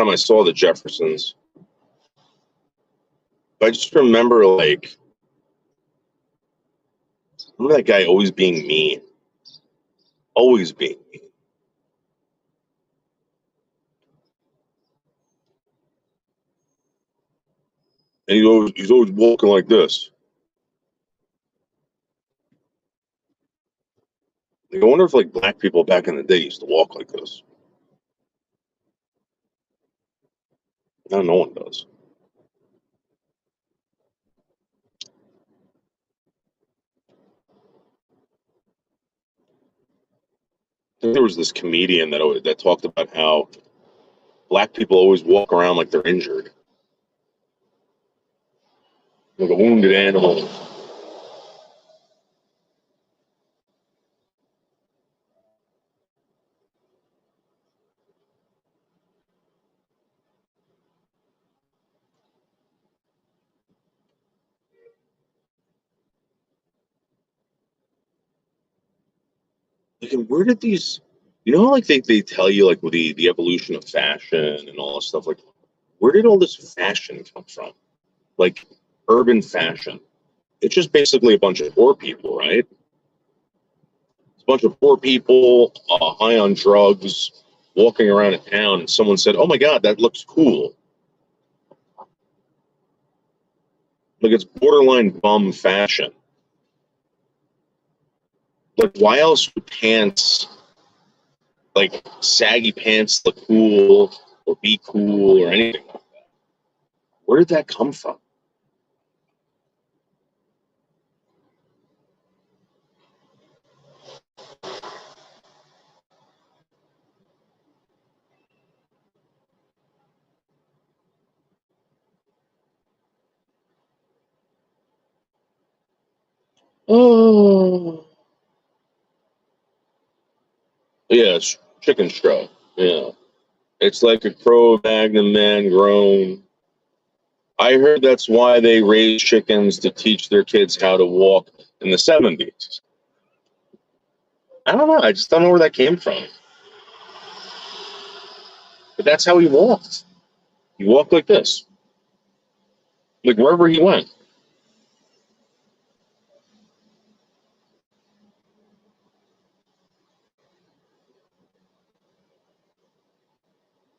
I saw the Jeffersons. I just remember like remember that guy always being mean. Always being mean. And he's always walking like this. Like, I wonder if like black people back in the day used to walk like this. Now no one does. I think there was this comedian that talked about how black people always walk around like they're injured, like a wounded animal. Like, and where did these, you know, like they tell you like with the evolution of fashion and all this stuff. Like, where did all this fashion come from? Like, urban fashion. It's just basically a bunch of poor people, right? It's a bunch of poor people high on drugs, walking around in town, and someone said, "Oh my God, that looks cool." Like, it's borderline bum fashion. Like, why else would pants, like saggy pants, look cool or be cool or anything? Where did that come from? Oh, yeah, it's chicken strut. Yeah, it's like a Cro-Magnon man grown. I heard that's why they raised chickens to teach their kids how to walk in the 70s. I don't know. I just don't know where that came from. But that's how he walked. He walked like this, like wherever he went.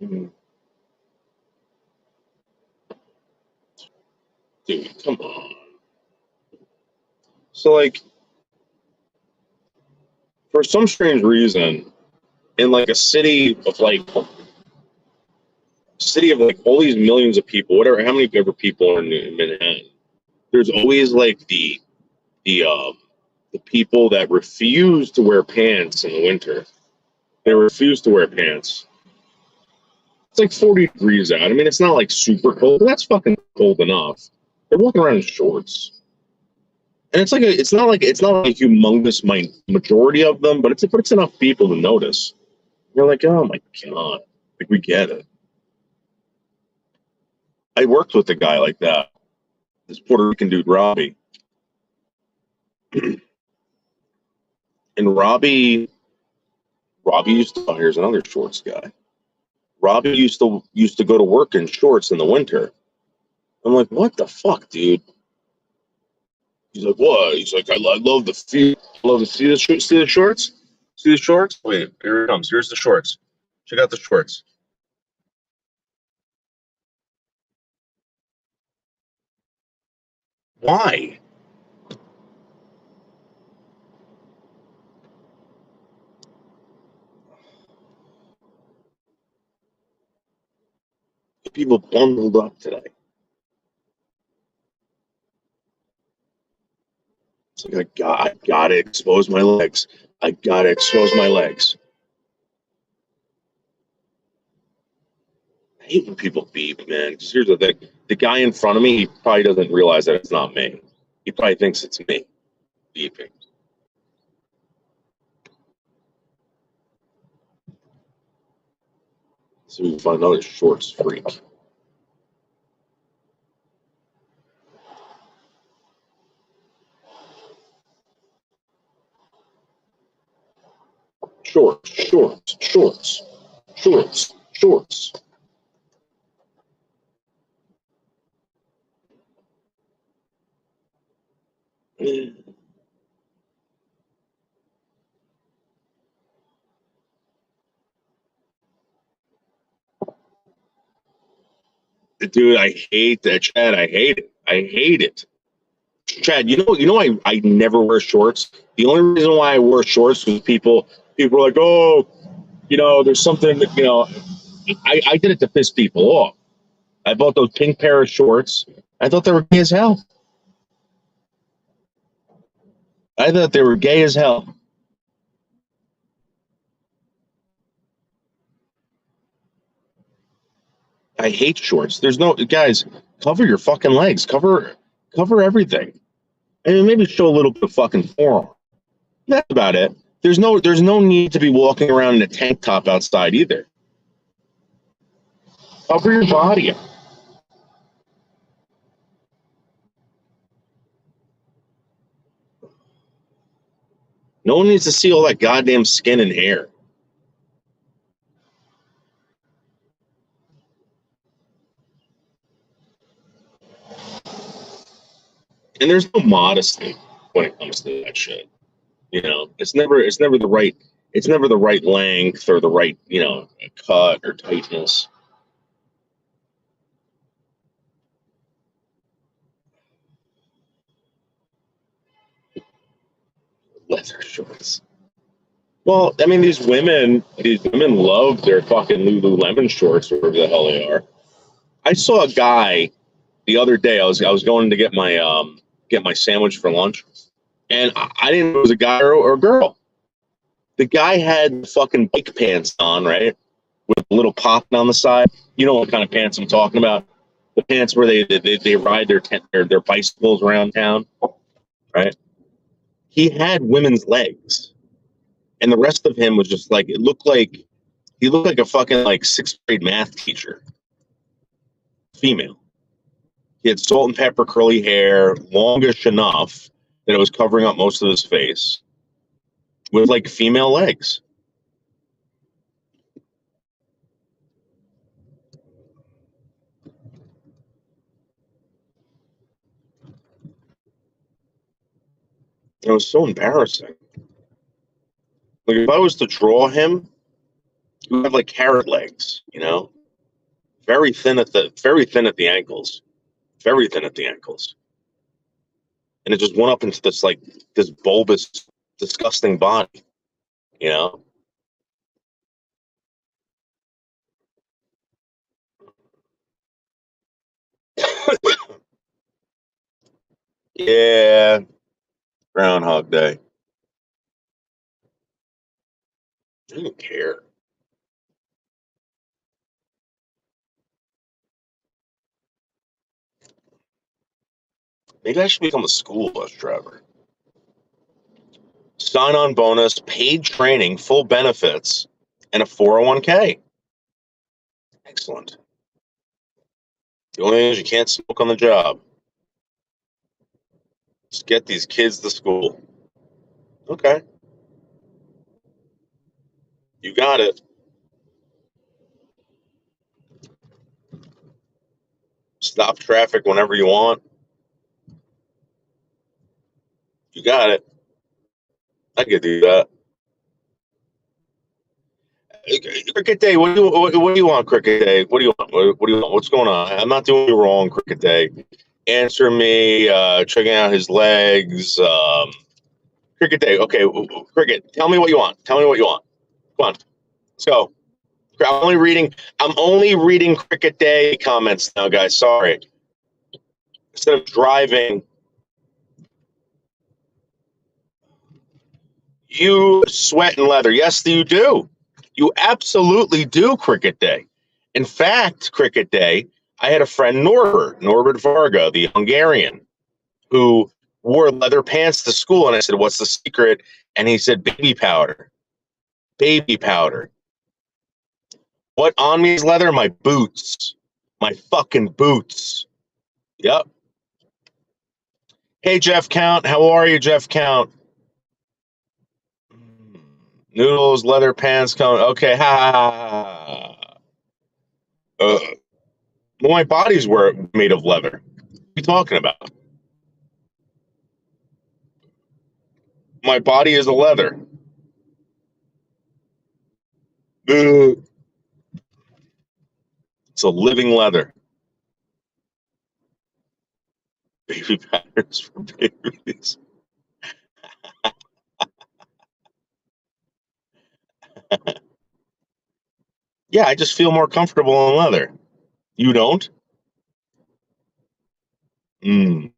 Mhm. Dude, come on. So, like, for some strange reason, in like a city of like all these millions of people, whatever, how many ever people are in Manhattan, there's always like the the people that refuse to wear pants in the winter. They refuse to wear pants. It's like 40 degrees out. I mean, it's not like super cold, but that's fucking cold enough. They're walking around in shorts, and it's not like a humongous majority of them, but it's enough people to notice. You're like, oh my god, like we get it. I worked with a guy like that, this Puerto Rican dude, Robbie, and Robbie used to. Oh, here's another shorts guy. Robbie used to go to work in shorts in the winter. I'm like, what the fuck, dude? He's like, what? He's like, I love the feel. Love to see see the shorts. See the shorts. Wait, here it comes. Here's the shorts. Check out the shorts. Why? People bundled up today. It's like I gotta expose my legs. I gotta expose my legs. I hate when people beep, man. Because here's the thing: the guy in front of me, he probably doesn't realize that it's not me. He probably thinks it's me beeping. So we can find another shorts freak. Shorts, shorts, shorts, shorts, shorts. Dude, I hate that, Chad. I hate it. I hate it. Chad, I never wear shorts. The only reason why I wore shorts was people are like, oh, there's something that, I did it to piss people off. I bought those pink pair of shorts. I thought they were gay as hell. I thought they were gay as hell. I hate shorts. There's no guys, cover your fucking legs. Cover everything. And maybe show a little bit of fucking forearm. That's about it. There's no need to be walking around in a tank top outside either. Cover your body. No one needs to see all that goddamn skin and hair. And there's no modesty when it comes to that shit. You know, it's never the right length or the right, cut or tightness. Leather shorts. Well, I mean, these women love their fucking Lululemon shorts or whatever the hell they are. I saw a guy the other day. I was going to get my sandwich for lunch, and I didn't know it was a guy or a girl. The guy had fucking bike pants on, right, with a little popping on the side. You know what kind of pants I'm talking about? The pants where they ride their bicycles around town, right? He had women's legs, and the rest of him was just like he looked like a fucking like sixth grade math teacher, female. He had salt and pepper curly hair, longish enough that it was covering up most of his face, with like female legs. It was so embarrassing. Like if I was to draw him, he would have like carrot legs, very thin at the ankles, very thin at the ankles, and it just went up into this bulbous, disgusting body, you know. Yeah, Groundhog Day. I don't care. Maybe I should become a school bus driver. Sign on bonus, paid training, full benefits, and a 401k. Excellent. The only thing is you can't smoke on the job. Just get these kids to school. Okay, you got it. Stop traffic whenever you want. You got it. I could do that. Cricket Day. What do you want, Cricket Day? What do you want? What do you want? What's going on? I'm not doing you wrong, Cricket Day. Answer me. Checking out his legs. Cricket Day. Okay, Cricket. Tell me what you want. Tell me what you want. Come on, let's go. I'm only reading Cricket Day comments now, guys. Sorry. Instead of driving, you sweat and leather. Yes, you do. You absolutely do, Cricket Day. In fact, Cricket Day, I had a friend, Norbert Varga, the Hungarian, who wore leather pants to school. And I said, "What's the secret?" And he said, "Baby powder. Baby powder." What on me is leather? My boots. My fucking boots. Yep. Hey, Jeff Count. How are you, Jeff Count? Noodles, leather pants, coming. Okay, ha ha ha. Well, my body's made of leather. What are you talking about? My body is a leather. It's a living leather. Baby patterns for babies. Yeah, I just feel more comfortable in leather. You don't? Mm.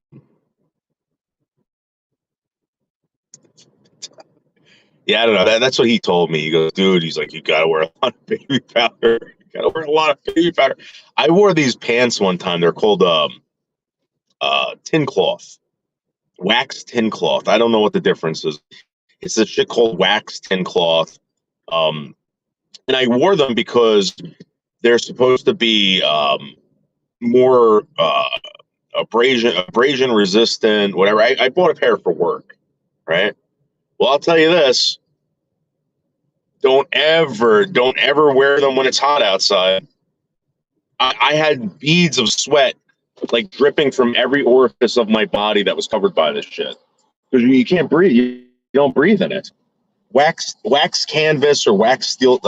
Yeah, I don't know. That's what he told me. He goes, "Dude," he's like, "You gotta wear a lot of baby powder. You gotta wear a lot of baby powder." I wore these pants one time. They're called tin cloth, wax tin cloth. I don't know what the difference is. It's a shit called wax tin cloth. Um, and I wore them because they're supposed to be more abrasion resistant, whatever. I bought a pair for work, right? Well, I'll tell you this: don't ever wear them when it's hot outside. I had beads of sweat like dripping from every orifice of my body that was covered by this shit because you can't breathe. You don't breathe in it. Wax canvas or wax steel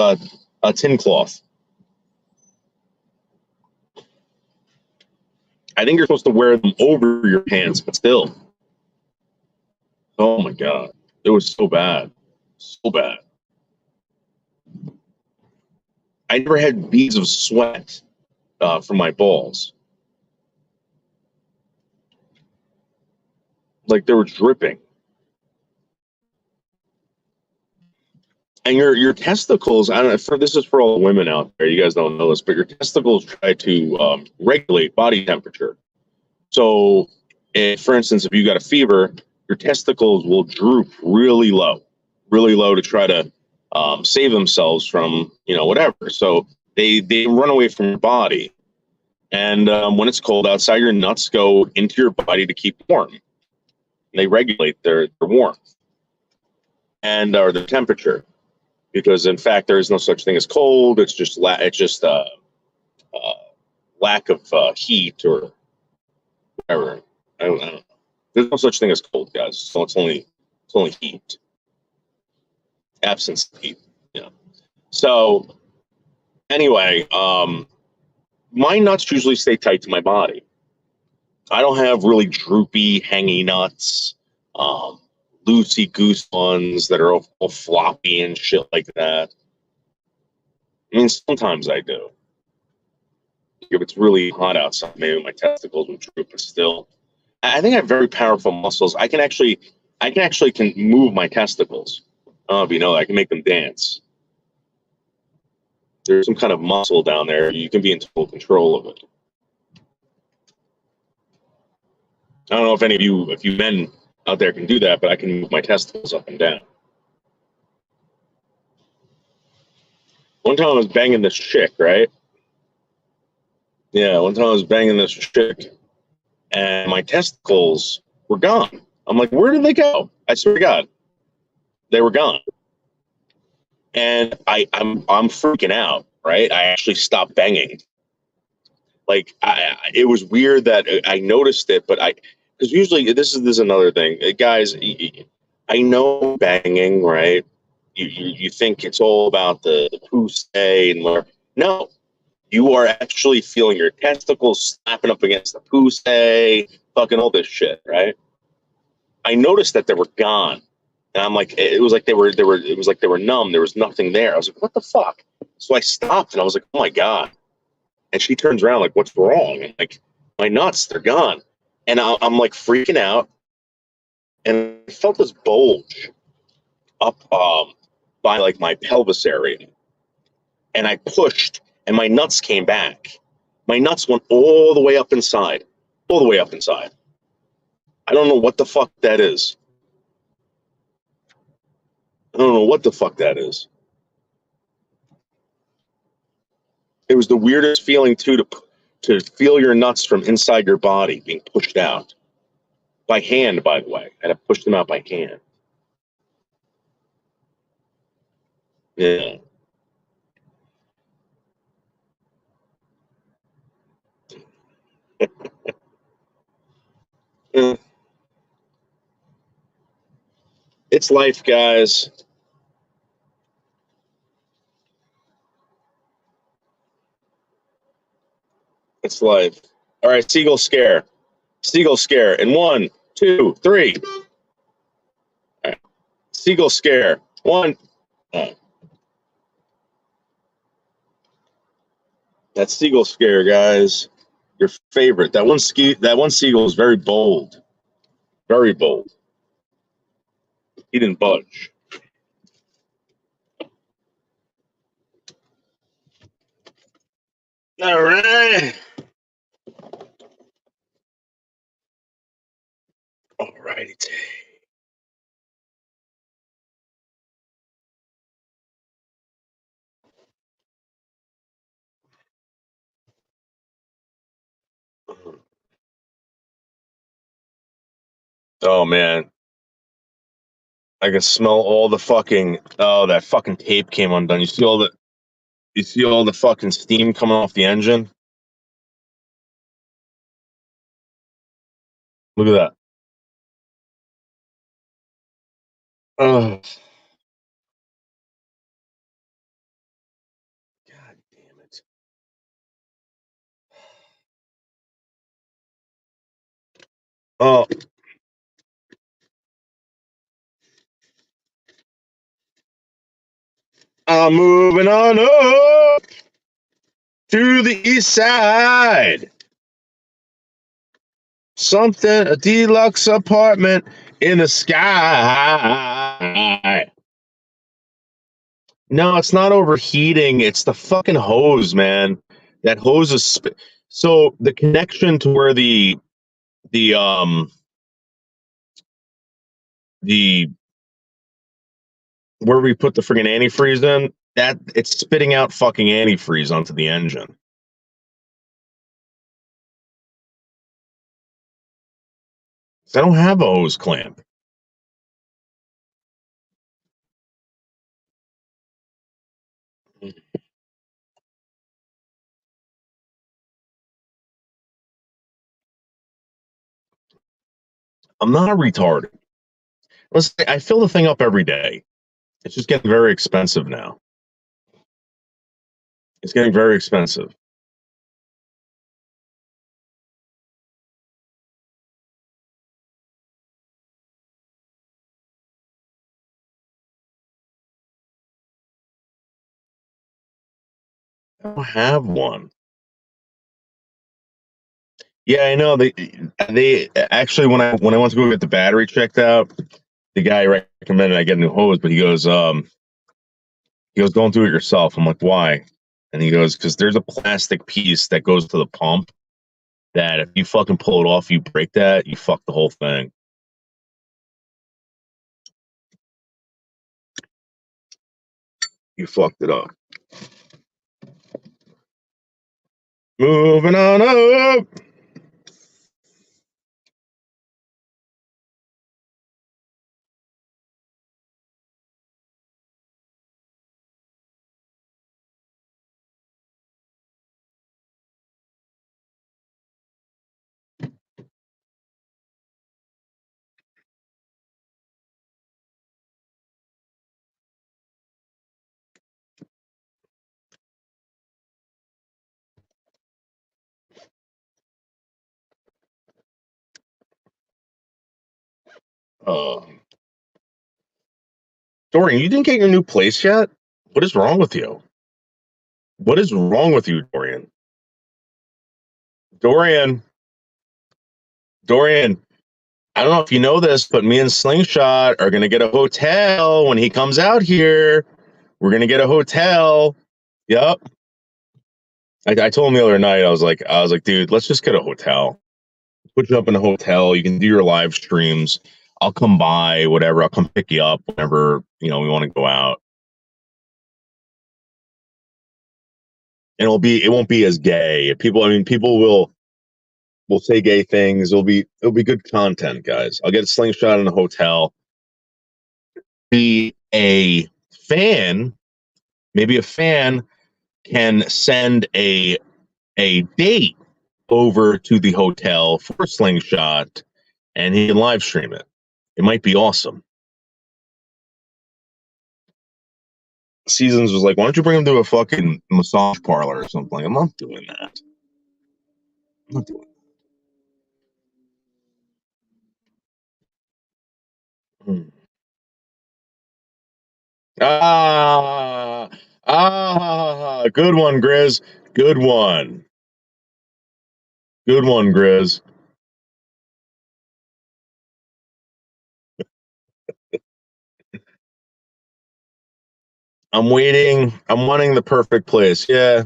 tin cloth. I think you're supposed to wear them over your pants, but still. Oh my god, it was so bad, so bad. I never had beads of sweat from my balls, like they were dripping. And your testicles, I don't know, for this is for all the women out there, you guys don't know this, but your testicles try to regulate body temperature. So for instance, if you got a fever, your testicles will droop really low to try to save themselves from whatever. So they run away from your body, and when it's cold outside, your nuts go into your body to keep warm. They regulate their warmth and or their temperature, because in fact there is no such thing as cold. It's just uh, lack of heat or whatever. I don't know. There's no such thing as cold, guys. So it's only heat, absence of heat. Yeah. So anyway, my nuts usually stay tight to my body. I don't have really droopy, hangy nuts, um, loosey goose ones that are all floppy and shit like that. I mean, sometimes I do. If it's really hot outside, maybe my testicles will droop, but still, I think I have very powerful muscles. I can move my testicles. I don't know if you know that. I can make them dance. There's some kind of muscle down there. You can be in total control of it. I don't know if any of you, if you men out there can do that, but I can move my testicles up and down. One time I was banging this chick, right? Yeah, one time I was banging this chick, and my testicles were gone. I'm like, where did they go? I swear to God, they were gone. And I'm freaking out, right? I actually stopped banging. Like it was weird that I noticed it, but because usually this is another thing, guys. I know banging, right? You think it's all about the pussy and where no, you are actually feeling your testicles slapping up against the pussy, fucking all this shit, right? I noticed that they were gone, and I'm like, it was like they were, it was like they were numb. There was nothing there. I was like, what the fuck? So I stopped, and I was like, oh my god. And she turns around like, what's wrong? And like, my nuts, they're gone. And I'm like freaking out, and I felt this bulge up by like my pelvis area, and I pushed, and my nuts came back. My nuts went all the way up inside, all the way up inside. I don't know what the fuck that is. I don't know what the fuck that is. It was the weirdest feeling too, to feel your nuts from inside your body being pushed out by hand. By the way, I had to push them out by hand. Yeah. It's life, guys. It's life. All right, seagull scare. Seagull scare in one, two, three. All right. Seagull scare. One. Oh, that seagull scare, guys. Your favorite. That one seagull is very bold. Very bold. He didn't budge. All right. All righty. Oh man. I can smell all the fucking. Oh, that fucking tape came undone. You see all the. You see all the fucking steam coming off the engine. Look at that. Oh, God damn it. Oh, I'm moving on up to the east side. Something, a deluxe apartment in the sky. No, it's not overheating. It's the fucking hose, man. That hose is so the connection to where the the where we put the friggin' antifreeze in, that it's spitting out fucking antifreeze onto the engine. So I don't have a hose clamp. I'm not retarded. Listen, I fill the thing up every day. It's just getting very expensive now. It's getting very expensive. I don't have one. Yeah, I know. They actually when I went to go get the battery checked out, the guy recommended I get a new hose, but he goes, don't do it yourself. I'm like, why? And he goes, because there's a plastic piece that goes to the pump that if you fucking pull it off, you break that, you fuck the whole thing. You fucked it up. Moving on up. Uh, Dorian, you didn't get your new place yet? What is wrong with you? What is wrong with you, Dorian? Dorian, Dorian, I don't know if you know this, but me and Slingshot are going to get a hotel when he comes out here. We're going to get a hotel. Yep. I told him the other night, I was like, dude, let's just get a hotel. Put you up in a hotel. You can do your live streams. I'll come by, whatever. I'll come pick you up whenever, we want to go out. And it won't be as gay. People will say gay things. It'll be good content, guys. I'll get a Slingshot in a hotel. Be a fan, maybe a fan can send a date over to the hotel for Slingshot and he can live stream it. It might be awesome. Seasons was like, why don't you bring him to a fucking massage parlor or something? I'm not doing that. I'm not doing that. Good one, Grizz. Good one. Good one, Grizz. I'm waiting. I'm wanting the perfect place. Yeah.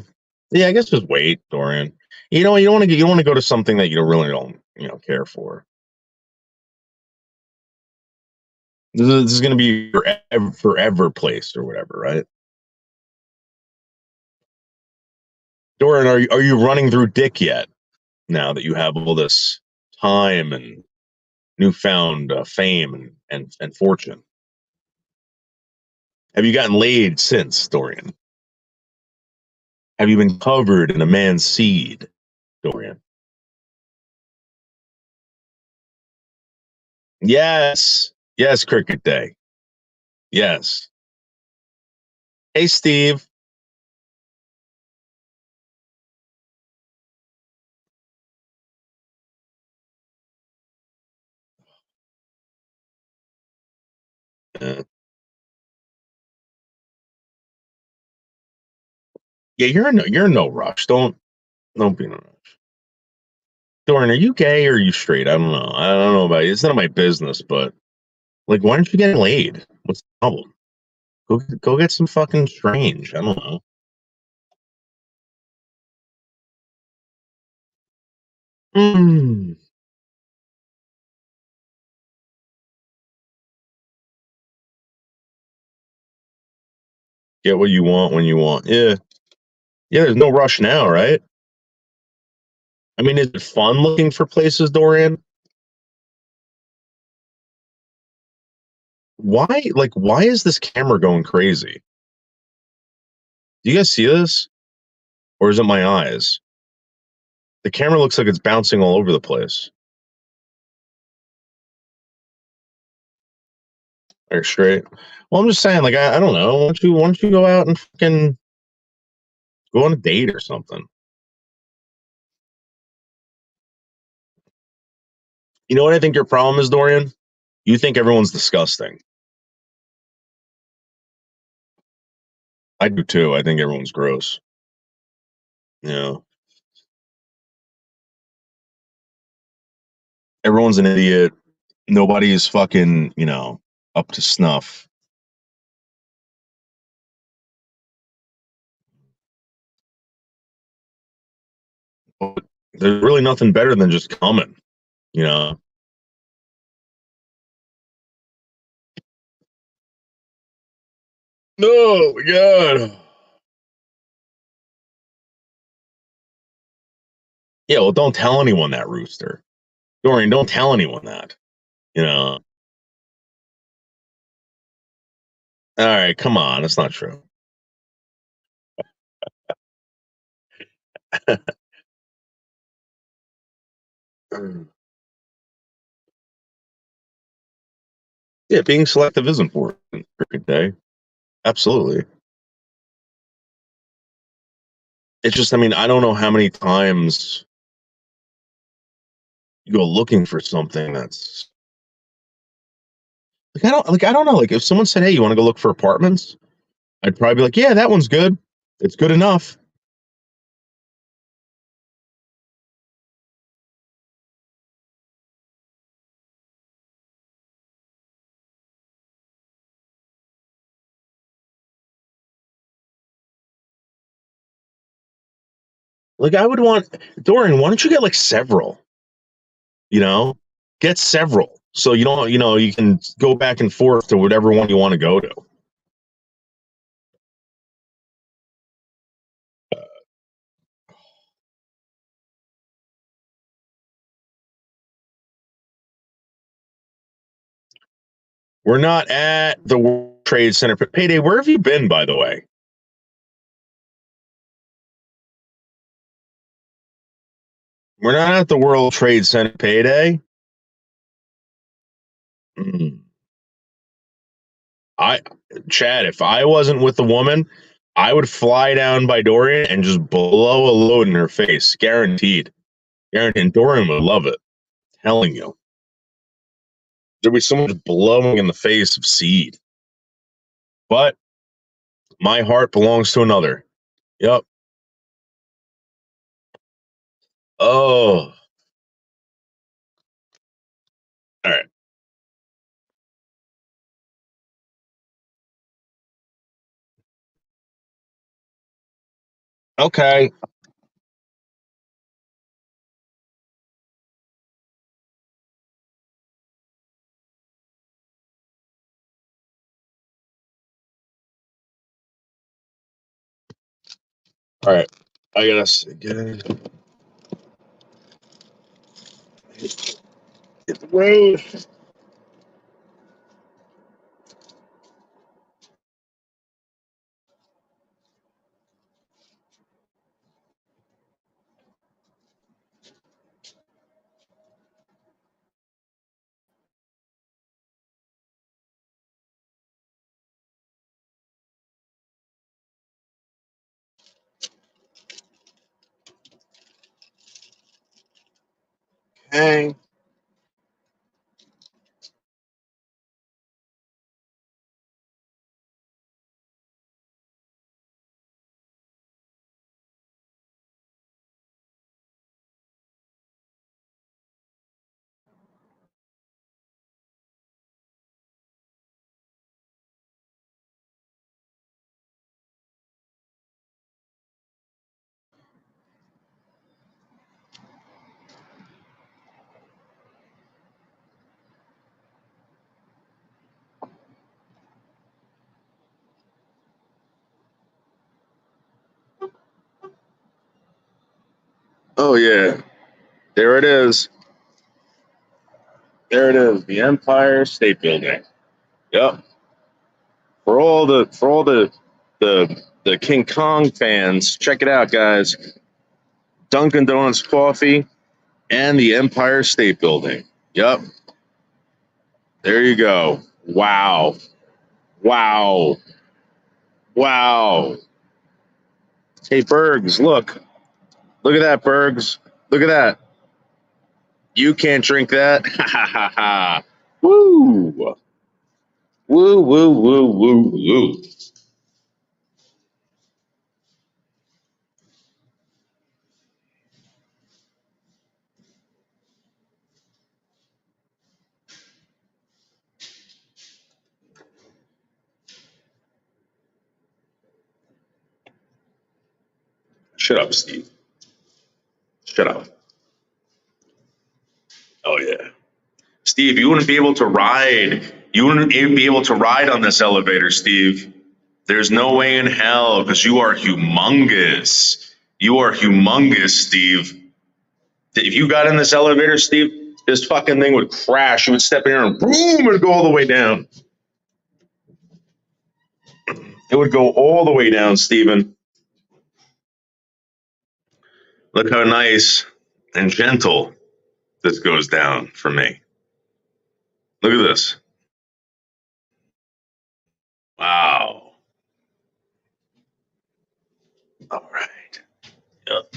Yeah, I guess just wait, Dorian. You don't want to go to something that you really don't, care for. This is going to be forever place or whatever, right? Dorian, are you running through dick yet? Now that you have all this time and newfound fame and fortune. Have you gotten laid since, Dorian? Have you been covered in a man's seed, Dorian? Yes. Yes, Cricket Day. Yes. Hey, Steve. Uh, yeah, you're in no rush. Don't be in a rush. Dorian, are you gay or are you straight? I don't know. I don't know about you. It's none of my business, but like, why aren't you getting laid? What's the problem? Go get some fucking strange. I don't know. Mm. Get what you want when you want. Yeah. Yeah, there's no rush now, right? I mean, is it fun looking for places, Dorian? Why is this camera going crazy? Do you guys see this? Or is it my eyes? The camera looks like it's bouncing all over the place. Are straight? Well, I'm just saying, like, I don't know. Why don't you go out and fucking go on a date or something? You know what I think your problem is, Dorian? You think everyone's disgusting. I do too. I think everyone's gross. Yeah. Everyone's an idiot. Nobody's fucking, up to snuff. But there's really nothing better than just coming, you know? No, my God. Yeah, well, don't tell anyone that, Rooster. Dorian, don't tell anyone that. You know? All right, come on. That's not true. Yeah, being selective is important. Cricket Day. Absolutely. It's just, I mean, I don't know how many times you go looking for something that's I don't know. Like if someone said, "Hey, you want to go look for apartments?" I'd probably be like, "Yeah, that one's good. It's good enough." Like I would want Dorian, why don't you get like several? You know, get several so you don't, you can go back and forth to whatever one you want to go to. We're not at the World Trade Center. Payday, where have you been, by the way? We're not at the World Trade Center. Payday. Mm. I, Chad, if I wasn't with the woman, I would fly down by Dorian and just blow a load in her face. Guaranteed. Guaranteed. And Dorian would love it. Telling you. There'd be so much blowing in the face of seed. But my heart belongs to another. Yep. Oh. All right. Okay. All right. I gotta hit the road. Hey. Oh yeah, there it is. There it is, the Empire State Building. Yep. For all the King Kong fans, check it out, guys. Dunkin' Donuts coffee and the Empire State Building. Yep. There you go. Wow. Wow. Wow. Hey Bergs, look. Look at that, Bergs. Look at that. You can't drink that. Ha ha ha ha. Woo. Woo woo woo woo woo. Shut up, Steve. Shut up. Oh yeah. Steve, you wouldn't be able to ride. You wouldn't be able to ride on this elevator, Steve. There's no way in hell because you are humongous. You are humongous, Steve. If you got in this elevator, Steve, this fucking thing would crash. You would step in here and boom, it would go all the way down. It would go all the way down, Steven. Look how nice and gentle this goes down for me. Look at this. Wow. All right. Yep.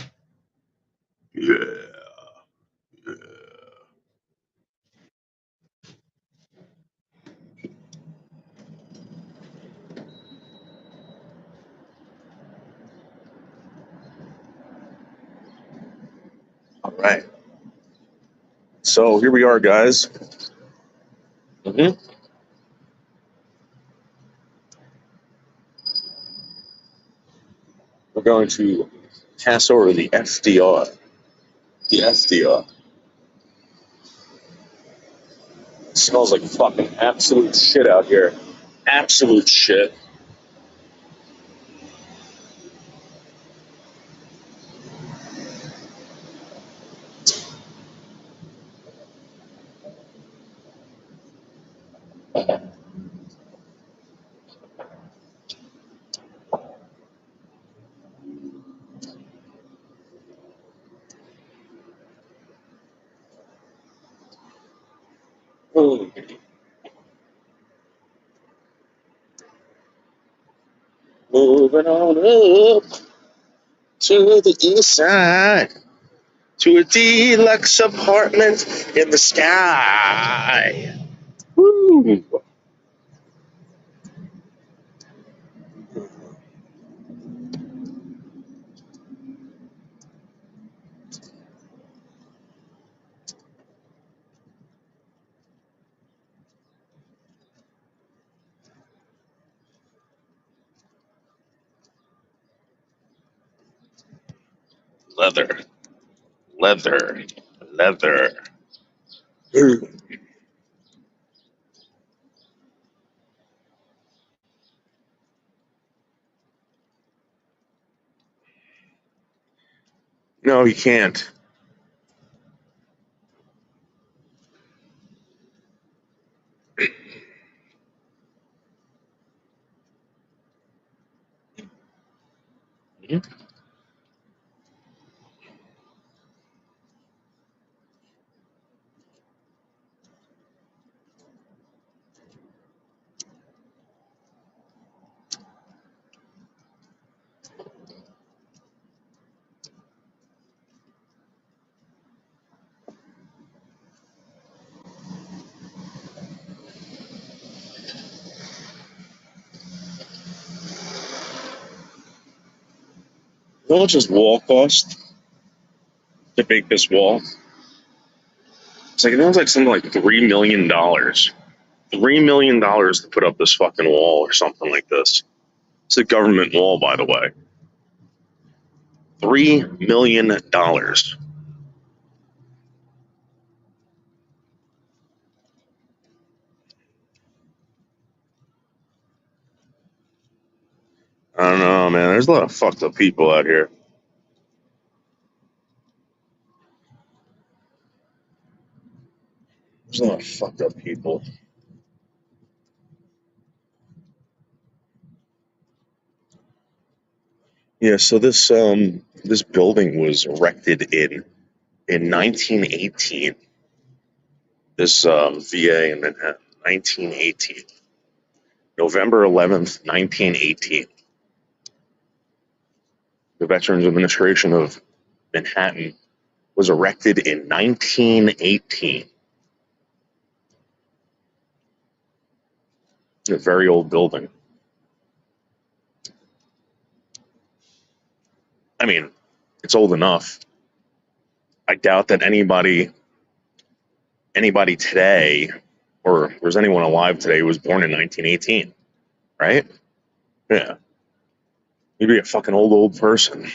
Yeah. Yeah. All right. So here we are, guys. Mm-hmm. We're going to pass over the FDR. The FDR. It smells like fucking absolute shit out here. Absolute shit. Moving on up to the east side to a deluxe apartment in the sky. Woo. Leather, leather, leather. No, you can't. How much does wall cost to make this wall? It's like it was like something like $3 million. $3 million to put up this fucking wall or something like this. It's a government wall, by the way. $3 million. I don't know, man. There's a lot of fucked up people out here. There's a lot of fucked up people. Yeah, so this building was erected in 1918. This VA in Manhattan, 1918, November 11th, 1918. The Veterans Administration of Manhattan was erected in 1918. A very old building. I mean, it's old enough. I doubt that anybody today, or there's anyone alive today who was born in 1918, right? Yeah, you'd be a fucking old person.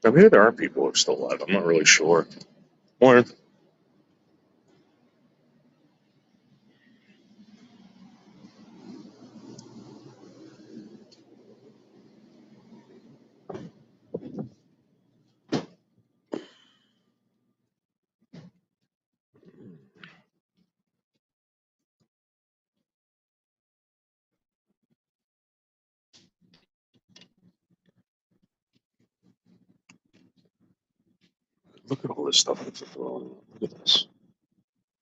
Now, maybe there are people who are still alive. I'm not really sure. Or look at all this stuff that's throwing. Look at this.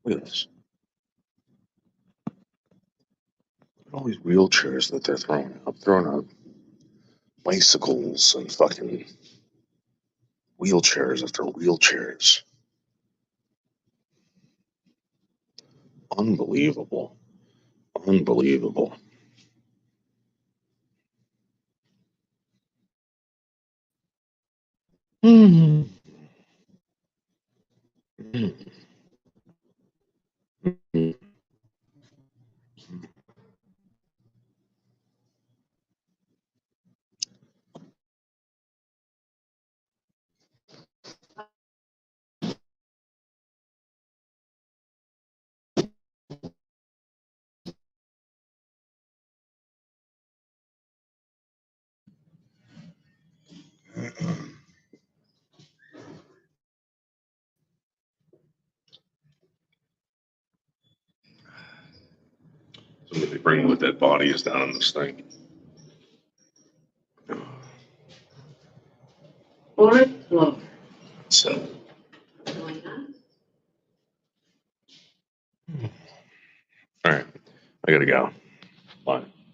Look at this. Look at all these wheelchairs that they're throwing out. Throwing out bicycles and fucking wheelchairs after wheelchairs. Unbelievable. Unbelievable. Hmm. Somebody bring what that body is down in this thing. Fourth floor. So, all right, I gotta go. Bye.